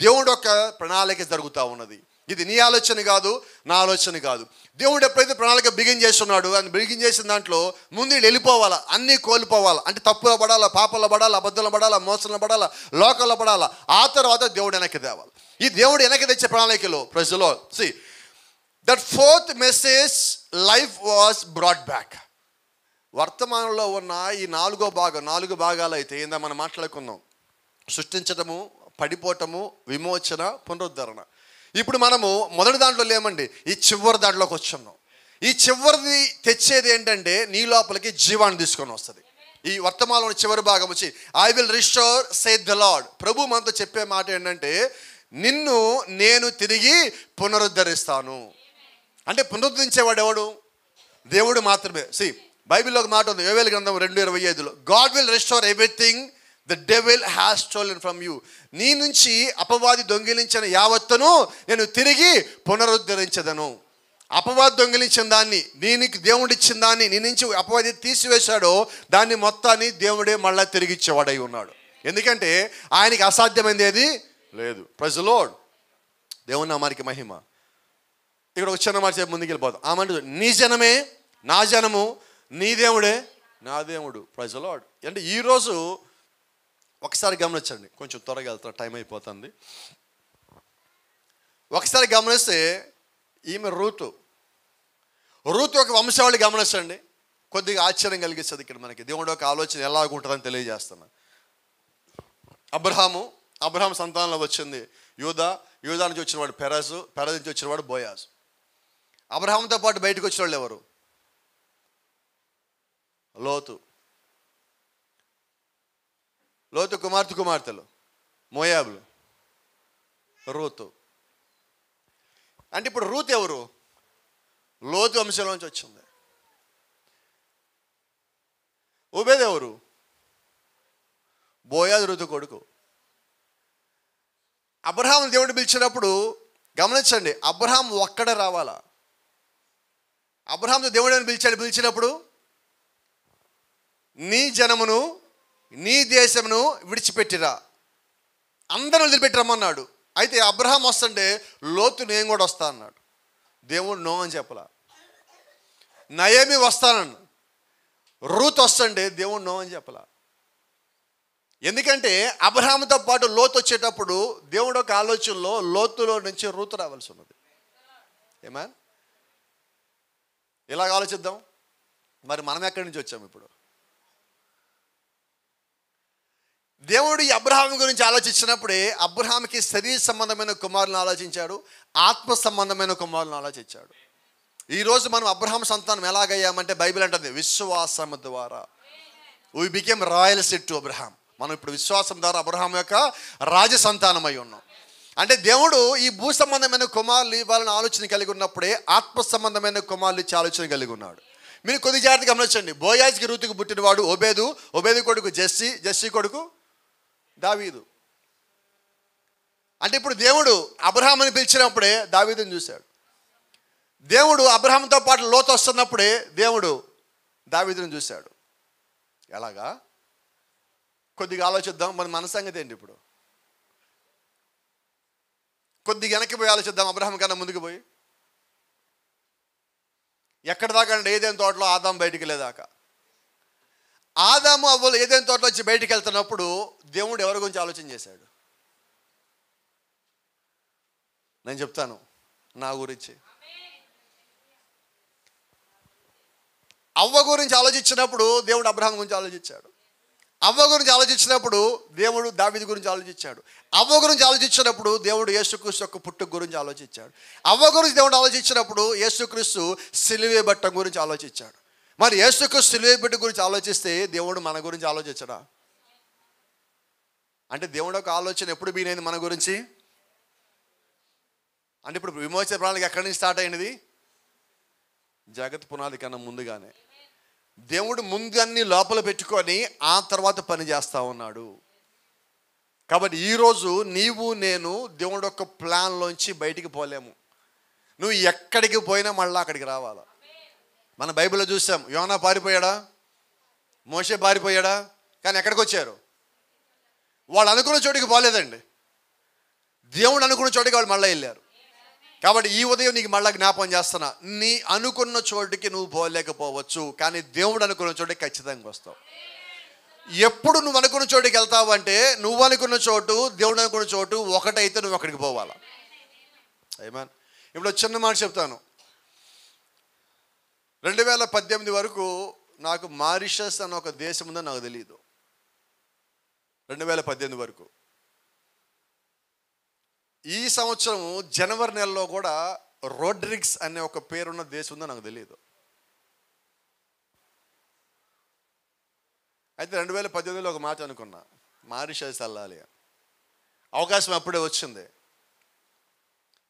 B: దేవుడు యొక్క ప్రణాళిక జరుగుతూ ఉన్నది. ఇది నీ ఆలోచన కాదు, నా ఆలోచన కాదు. దేవుడు ఎప్పుడైతే ప్రణాళిక బిగిన్ చేస్తున్నాడు, అని బిగిన్ చేసిన దాంట్లో ముందు వెళ్ళిపోవాలా, అన్నీ కోల్పోవాలా. అంటే తప్పులో పడాలా, పాపంలో పడాలా, అబద్ధంలో పడాలా, మోసంలో పడాలా, లోకంలో పడాలా. ఆ తర్వాత దేవుడు వెనక్కి తేవాలి. ఈ దేవుడు వెనక్కి తెచ్చే ప్రణాళికలో ప్రజలో that forth message life was brought back. వర్తమానంలో ఉన్న ఈ నాలుగు భాగాలు అయితే ఏందా మనం మాట్లాడుకుందాం: సృష్టించటము, పడిపోవటము, విమోచన, పునరుద్ధరణ. ఇప్పుడు మనము మొదటి దాంట్లో లేమండి, ఈ చివరి దాంట్లోకి వచ్చున్నాం. ఈ చివరిది తెచ్చేది ఏంటంటే నీ లోపలికి జీవాన్ని తీసుకొని వస్తుంది. ఈ వర్తమానంలో చివరి భాగం వచ్చి I will restore said the Lord. ప్రభు మనతో చెప్పే మాట ఏంటంటే నిన్ను నేను తిరిగి పునరుద్ధరిస్తాను. అంటే పునరుద్ధరించేవాడు ఎవడు? దేవుడు మాత్రమే. బైబిల్లో ఒక మాట ఉంది, యోవేలు గ్రంథం 2:25లో, God will restore everything the devil has stolen from you. నీ నుంచి అపవాది దొంగిలించిన యావత్తును నేను తిరిగి పునరుద్ధరించదను. అపవాది దొంగిలించిన దాన్ని, నీకు దేవుడు ఇచ్చిన దాన్ని, నీ నుంచి అపవాది తీసివేశాడో దాన్ని మొత్తాన్ని దేవుడే మళ్ళీ తిరిగి ఇచ్చేవాడై ఉన్నాడు. ఎందుకంటే ఆయనకి అసాధ్యమైనది ఏది లేదు. Praise the lord. దేవుని నామానికి మహిమ. ఇక్కడ ఒక చిన్న మాట చెప్పి ముందుకు వెళ్ళిపోతాం. ఆమంటు నీ జనమే నా జనము, నీ దేవుడే నా దేవుడు. Praise the lord. అంటే ఈరోజు ఒకసారి గమనించండి, కొంచెం త్వరగా వెళ్తున్నా, టైం అయిపోతుంది. ఒకసారి గమనిస్తే ఈమె రూతు ఒక వంశావళి గమనించండి, కొద్దిగా ఆశ్చర్యం కలిగిస్తుంది. ఇక్కడ మనకి దేవుడు ఒక ఆలోచన ఎలాగుంటుందని తెలియజేస్తున్నా. అబ్రహాం సంతానంలో వచ్చింది యూదా నుంచి వచ్చిన వాడు పెరజు నుంచి వచ్చిన వాడు బోయాజు. అబ్రహాంతో పాటు బయటకు వచ్చిన వాళ్ళు ఎవరు? లోతు కుమార్తెలు మోయాబులు, రూతు. అంటే ఇప్పుడు రూతు ఎవరు? లోతు వంశంలోంచి వచ్చింది. ఓబేద్ ఎవరు? బోయాజు రూతు కొడుకు. అబ్రహాం దేవుడు పిలిచినప్పుడు గమనించండి, అబ్రహాం ఒక్కడే రావాలా? అబ్రహాంతో దేవుడు పిలిచినప్పుడు నీ జనమును నీ దేశమును విడిచిపెట్టిరా, అందరూ వదిలిపెట్టిరమ్మన్నాడు. అయితే అబ్రహాం వస్తుంటే లోతు నేను కూడా వస్తా అన్నాడు. దేవుడు నో అని చెప్పలా. నయోమి వస్తానన్ను, రూత్ వస్తుంటే దేవుడు నో అని చెప్పలా. ఎందుకంటే అబ్రహాంతో పాటు లోతు వచ్చేటప్పుడు దేవుడు ఒక ఆలోచనలో లోతులో నుంచి రూతు రావాల్సి ఉన్నది. ఏమా ఇలాగ ఆలోచిద్దాం. మరి మనం ఎక్కడి నుంచి వచ్చాము? ఇప్పుడు దేవుడు ఈ అబ్రహాం గురించి ఆలోచించినప్పుడే అబ్రహాంకి శరీర సంబంధమైన కుమారులను ఆలోచించాడు, ఆత్మ సంబంధమైన కుమారులను ఆలోచించాడు. ఈరోజు మనం అబ్రహాం సంతానం ఎలాగయ్యామంటే బైబిల్ అంటుంది విశ్వాసం ద్వారా we became royal seed to Abraham. మనం ఇప్పుడు విశ్వాసం ద్వారా అబ్రహాం యొక్క రాజ సంతానమై ఉన్నాం. అంటే దేవుడు ఈ భూ సంబంధమైన కుమారులు ఇవ్వాలని ఆలోచన కలిగి ఉన్నప్పుడే ఆత్మ సంబంధమైన కుమారులు ఇచ్చే ఆలోచన కలిగి ఉన్నాడు. మీరు కొద్ది జాగ్రత్తగా గమనించండి. బోయాజ్కి రూతుకు పుట్టినవాడు ఓబేదు కొడుకు జెస్సీ కొడుకు దావీదు. అంటే ఇప్పుడు దేవుడు అబ్రహాముని పిలిచినప్పుడే దావీదుని చూశాడు. దేవుడు అబ్రహాంతో పాటు లోతు వస్తున్నప్పుడే దేవుడు దావీదుని చూశాడు. ఎలాగా? కొద్దిగా ఆలోచిద్దాం. మన సంగతి ఏంటి? ఇప్పుడు కొద్దిగా వెనక్కి పోయి ఆలోచిద్దాం. అబ్రహాం కన్నా ముందుకు పోయి ఎక్కడ దాకా అంటే ఏదైనా తోటలో ఆదాము బయటికి వెళ్ళేదాకా. ఆదాము అవ్వలు ఏదైనా తోటలో వచ్చి బయటికి వెళ్తున్నప్పుడు దేవుడు ఎవరి గురించి ఆలోచన చేశాడు? నేను చెప్తాను, నా గురించి. అవ్వ గురించి ఆలోచించినప్పుడు దేవుడు అబ్రహాం గురించి ఆలోచించాడు. అవ్వ గురించి ఆలోచించినప్పుడు దేవుడు దావీదు గురించి ఆలోచించాడు. అవ్వ గురించి ఆలోచించినప్పుడు దేవుడు యేసుక్రీస్తు యొక్క పుట్టుక గురించి ఆలోచించాడు. అవ్వ గురించి దేవుడు ఆలోచించినప్పుడు యేసుక్రీస్తు సిలువ బట్ట గురించి ఆలోచించాడు. మరి యేసుక్రీస్తు సిలువ బట్ట గురించి ఆలోచిస్తే దేవుడు మన గురించి ఆలోచించడా? అంటే దేవుడు ఒక ఆలోచన ఎప్పుడు బీనైంది మన గురించి? అంటే ఇప్పుడు విమోచన ప్రణాళిక ఎక్కడి నుంచి స్టార్ట్ అయినది? జగత్ పునాది కన్నా ముందుగానే. దేవుడు ముందు అన్ని లోపల పెట్టుకొని ఆ తర్వాత పని చేస్తూ ఉన్నాడు. కాబట్టి ఈరోజు నీవు నేను దేవుడు యొక్క ప్లాన్లోంచి బయటికి పోలేము. నువ్వు ఎక్కడికి పోయినా మళ్ళీ అక్కడికి రావాలా. మన బైబిల్లో చూసాం, యోనా పారిపోయాడా, మోషే పారిపోయాడా, కానీ ఎక్కడికి వచ్చారు? వాళ్ళు అనుకున్న చోటికి పోలేదండి. దేవుడు అనుకున్న చోటికి వాళ్ళు మళ్ళీ వెళ్ళారు. కాబట్టి ఈ ఉదయం నీకు మళ్ళీ జ్ఞాపకం చేస్తున్నా, నీ అనుకున్న చోటికి నువ్వు పోలేకపోవచ్చు, కానీ దేవుడు అనుకున్న చోటికి ఖచ్చితంగా వస్తావు. ఎప్పుడు నువ్వు అనుకున్న చోటికి వెళ్తావు అంటే, నువ్వు అనుకున్న చోటు దేవుడు అనుకున్న చోటు ఒకటైతే నువ్వు అక్కడికి పోవాలా. ఆమేన్. ఇప్పుడు చిన్న మాట చెప్తాను. 2018 వరకు నాకు మారిషస్ అన్న ఒక దేశం ఉందని నాకు తెలియదు. 2018 వరకు. ఈ సంవత్సరం జనవరి నెలలో కూడా రోడ్రిగ్స్ అనే ఒక పేరున్న దేశం ఉందో నాకు తెలియదు. అయితే 2018లో ఒక మాట అనుకున్నా, మారిషస్ వెళ్ళాలి. అవకాశం అప్పుడే వచ్చింది.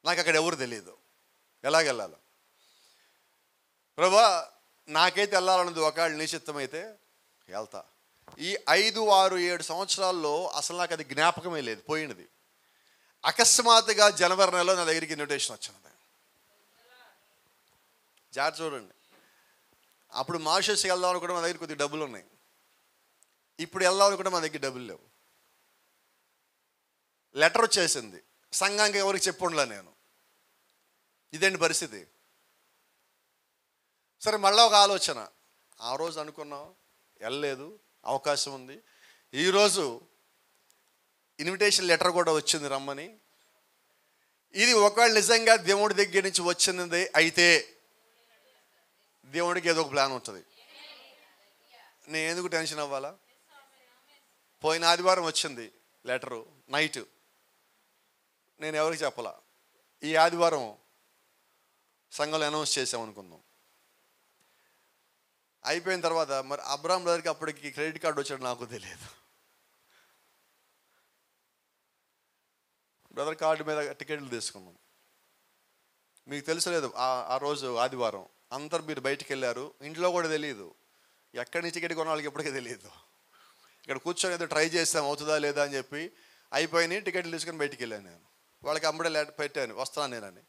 B: నాకు అక్కడ ఎవరు తెలియదు, ఎలాగెళ్ళాలో. ప్రభా, నాకైతే వెళ్ళాలన్నది ఒకవేళ నీ చిత్తం అయితే వెళ్తా. ఈ 5, 6, 7 సంవత్సరాల్లో అసలు నాకు అది జ్ఞాపకమే లేదు, పోయినది. అకస్మాత్తుగా జనవరి నెలలో నా దగ్గరికి ఇన్విటేషన్ వచ్చింది. జాగ్రత్త చూడండి. అప్పుడు మారిషస్కి వెళ్దాం అనుకుంటే మా దగ్గర కొద్దిగా డబ్బులు ఉన్నాయి. ఇప్పుడు వెళ్దాం అనుకుంటే మా దగ్గర డబ్బులు లేవు. లెటర్ వచ్చేసింది. సంఘానికి ఎవరికి చెప్పుండలే నేను. ఇదేంటి పరిస్థితి? సరే, మళ్ళీ ఒక ఆలోచన. ఆ రోజు అనుకున్నాం, వెళ్ళలేదు, అవకాశం ఉంది. ఈరోజు ఇన్విటేషన్ లెటర్ కూడా వచ్చింది రమ్మని. ఇది ఒకవేళ నిజంగా దేవుడి దగ్గర నుంచి వచ్చినది అయితే దేవుడికి ఏదో ఒక ప్లాన్ ఉంటుంది. నేను ఎందుకు టెన్షన్ అవ్వాలా? పోయిన ఆదివారం వచ్చింది లెటరు నైట్. నేను ఎవరికి చెప్పాలా. ఈ ఆదివారం సంఘంలో అనౌన్స్ చేసామనుకుందాం. అయిపోయిన తర్వాత మరి అబ్రాహం బ్రదర్కి అప్పటికి క్రెడిట్ కార్డు వచ్చాడు నాకు తెలియదు. బ్రదర్ కార్డు మీద టికెట్లు తీసుకున్నాం. మీకు తెలుసు లేదు, ఆ రోజు ఆదివారం అందరు మీరు బయటికి వెళ్ళారు. ఇంట్లో కూడా తెలియదు, ఎక్కడి నుంచి టికెట్ కొన్న వాళ్ళకి ఎప్పటికీ తెలియదు. ఇక్కడ కూర్చొని ఏదో ట్రై చేస్తాం అవుతుందా లేదా అని చెప్పి అయిపోయినాయి. టికెట్లు తీసుకొని బయటికి వెళ్ళాను నేను. వాళ్ళకి అమ్మడే పెట్టాను, వస్తాను నేనని.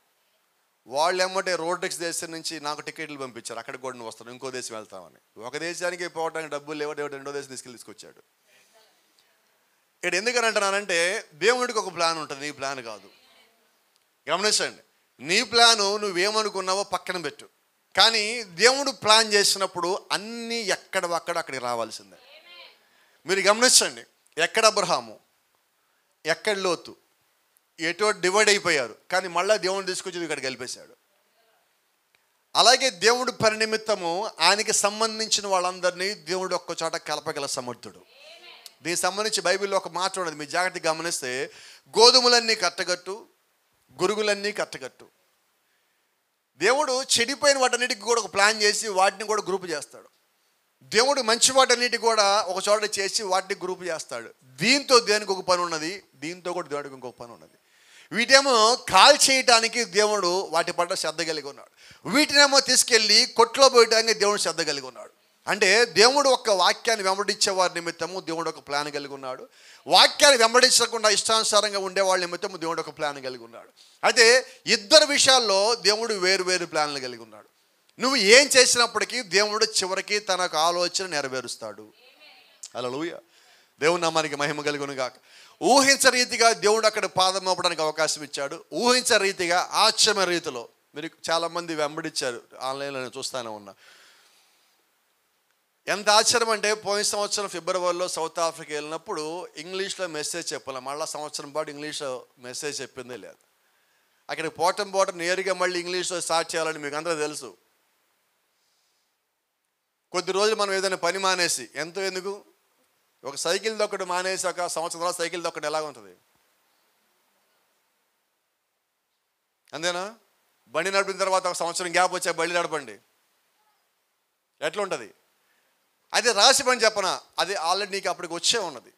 B: వాళ్ళు ఎమ్మటే రోడ్రిక్స్ దేశం నుంచి నాకు టికెట్లు పంపించారు. అక్కడికి కూడా నువ్వు వస్తాను, ఇంకో దేశం వెళ్తామని. ఒక దేశానికి పోవడానికి డబ్బులు లేవు, రెండో దేశం తీసుకొచ్చాడు. ఇక్కడ ఎందుకని అంటున్నానంటే, దేవుడికి ఒక ప్లాన్ ఉంటుంది, నీ ప్లాన్ కాదు. గమనించండి, నీ ప్లాను నువ్వేమనుకున్నావో పక్కన పెట్టు. కానీ దేవుడు ప్లాన్ చేసినప్పుడు అన్నీ అక్కడికి రావాల్సిందే. మీరు గమనించండి, ఎక్కడ అబ్రహాము, ఎక్కడ లోతు, ఎటో డివైడ్ అయిపోయారు. కానీ మళ్ళీ దేవుడు తీసుకొచ్చి ఇక్కడ గెలిపేశాడు. అలాగే దేవుడు పని నిమిత్తము ఆయనకి సంబంధించిన వాళ్ళందరినీ దేవుడు ఒక్క చోట కలపగల సమర్థుడు. దీనికి సంబంధించి బైబిల్లో ఒక మాట ఉన్నది, మీరు జాగ్రత్తగా గమనిస్తే, గోధుమలన్నీ కట్టగట్టు, గురుగులన్నీ కట్టగట్టు. దేవుడు చెడిపోయిన వాటన్నిటికి కూడా ఒక ప్లాన్ చేసి వాటిని కూడా గ్రూప్ చేస్తాడు. దేవుడు మంచి వాటన్నిటి కూడా ఒక చోట చేసి వాటిని గ్రూప్ చేస్తాడు. దీంతో దేనికి ఒక పని ఉన్నది, దీంతో కూడా దేవుడికి ఇంకొక పని ఉన్నది. వీటేమో కాల్ చేయటానికి దేవుడు వాటి పట్ల శ్రద్ధ కలిగి ఉన్నాడు. వీటినేమో తీసుకెళ్ళి కొట్లో పోయటానికి దేవుడు శ్రద్ధ కలిగి ఉన్నాడు. అంటే దేవుడు ఒక వాక్యాన్ని వెంబడించే వారి నిమిత్తము దేవుడు ఒక ప్లాన్ కలిగి ఉన్నాడు. వాక్యాన్ని వెంబడించకుండా ఇష్టానుసారంగా ఉండే వాళ్ళ నిమిత్తము దేవుడు ఒక ప్లాన్ కలిగి ఉన్నాడు. అయితే ఇద్దరు విషయాల్లో దేవుడు వేరు వేరు ప్లాన్లు కలిగి ఉన్నాడు. నువ్వు ఏం చేసినప్పటికీ దేవుడు చివరికి తనకు ఆలోచన నెరవేరుస్తాడు. హల్లెలూయా. దేవుని నామానికి మహిమ కలుగును గాక. ఊహించ రీతిగా దేవుడు అక్కడ పాదం మోపడానికి అవకాశం ఇచ్చాడు. ఊహించ రీతిగా ఆశ్చర్య రీతిలో మీరు చాలామంది వెంబడించారు. ఆన్లైన్లో నేను చూస్తూనే ఉన్నా. ఎంత ఆశ్చర్యం అంటే పోయిన సంవత్సరం ఫిబ్రవరిలో సౌత్ ఆఫ్రికా వెళ్ళినప్పుడు ఇంగ్లీష్లో మెసేజ్ చెప్పాలి. మళ్ళీ సంవత్సరం పాటు ఇంగ్లీష్లో మెసేజ్ చెప్పిందే లేదు. అక్కడికి పోవటం నేరుగా మళ్ళీ ఇంగ్లీష్లో స్టార్ట్ చేయాలని మీకు అందరూ తెలుసు. కొద్ది రోజులు మనం ఏదైనా పని మానేసి ఎందుకు ఒక సైకిల్ దొక్కడు మానేసి ఒక సంవత్సరం తర్వాత సైకిల్ దొక్కడం ఎలాగ ఉంటుంది? అంతేనా? బండి నడిపిన తర్వాత ఒక సంవత్సరం గ్యాప్ వచ్చే బండి నడపండి, ఎట్లా ఉంటుంది? అది రాసి పని చెప్పనా, అది ఆల్రెడీ నీకు అప్పటికి వచ్చే ఉన్నది.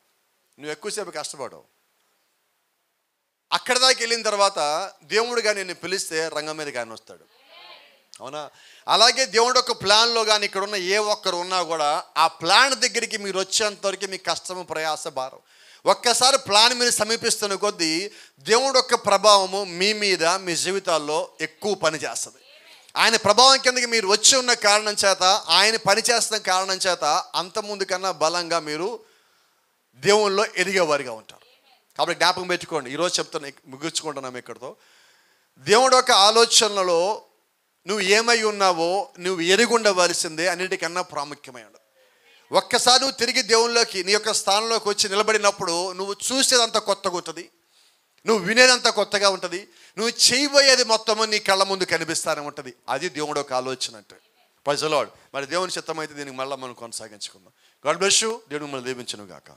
B: నువ్వు ఎక్కువసేపు కష్టపడవు. అక్కడి దాకా వెళ్ళిన తర్వాత దేవుడు కానీ నిన్ను పిలిస్తే రంగం మీద కానీ వస్తాడు. అవునా? అలాగే దేవుడు ఒక ప్లాన్లో కానీ ఇక్కడ ఉన్న ఏ ఒక్కరు ఉన్నా కూడా ఆ ప్లాన్ దగ్గరికి మీరు వచ్చేంతవరకు మీ కష్టము ప్రయాస భారం. ఒక్కసారి ప్లాన్ మీరు సమీపిస్తున్న కొద్దీ దేవుడు యొక్క ప్రభావము మీ మీద మీ జీవితాల్లో ఎక్కువ పని చేస్తుంది. ఆయన ప్రభావం కిందకి మీరు వచ్చి ఉన్న కారణం చేత, ఆయన పని చేస్తున్న కారణం చేత అంత ముందు కన్నా బలంగా మీరు దేవుల్లో ఎదిగేవారిగా ఉంటారు. కాబట్టి జ్ఞాపకం పెట్టుకోండి. ఈరోజు చెప్తున్నా, ముగించుకుంటున్నాము ఇక్కడితో. దేవుడు యొక్క ఆలోచనలో నువ్వు ఏమై ఉన్నావో నువ్వు ఎరిగుండవలసిందే అన్నిటికన్నా ప్రాముఖ్యమైనది. ఒక్కసారి నువ్వు తిరిగి దేవుళ్ళలోకి నీ యొక్క స్థానంలోకి వచ్చి నిలబడినప్పుడు నువ్వు చూసేదంతా కొత్తగా ఉంటుంది, నువ్వు వినేదంతా కొత్తగా ఉంటుంది, నువ్వు చేయబోయేది మొత్తము నీ కళ్ళ ముందు కనిపిస్తానే ఉంటుంది. అది దేవుడు ఒక ఆలోచన అంటే. Praise the lord. మరి దేవుని చిత్తమైతే దీనికి మళ్ళీ మనం కొనసాగించుకుందాం. God bless you. దేవుడు మిమ్మల్ని దీవించును గాక.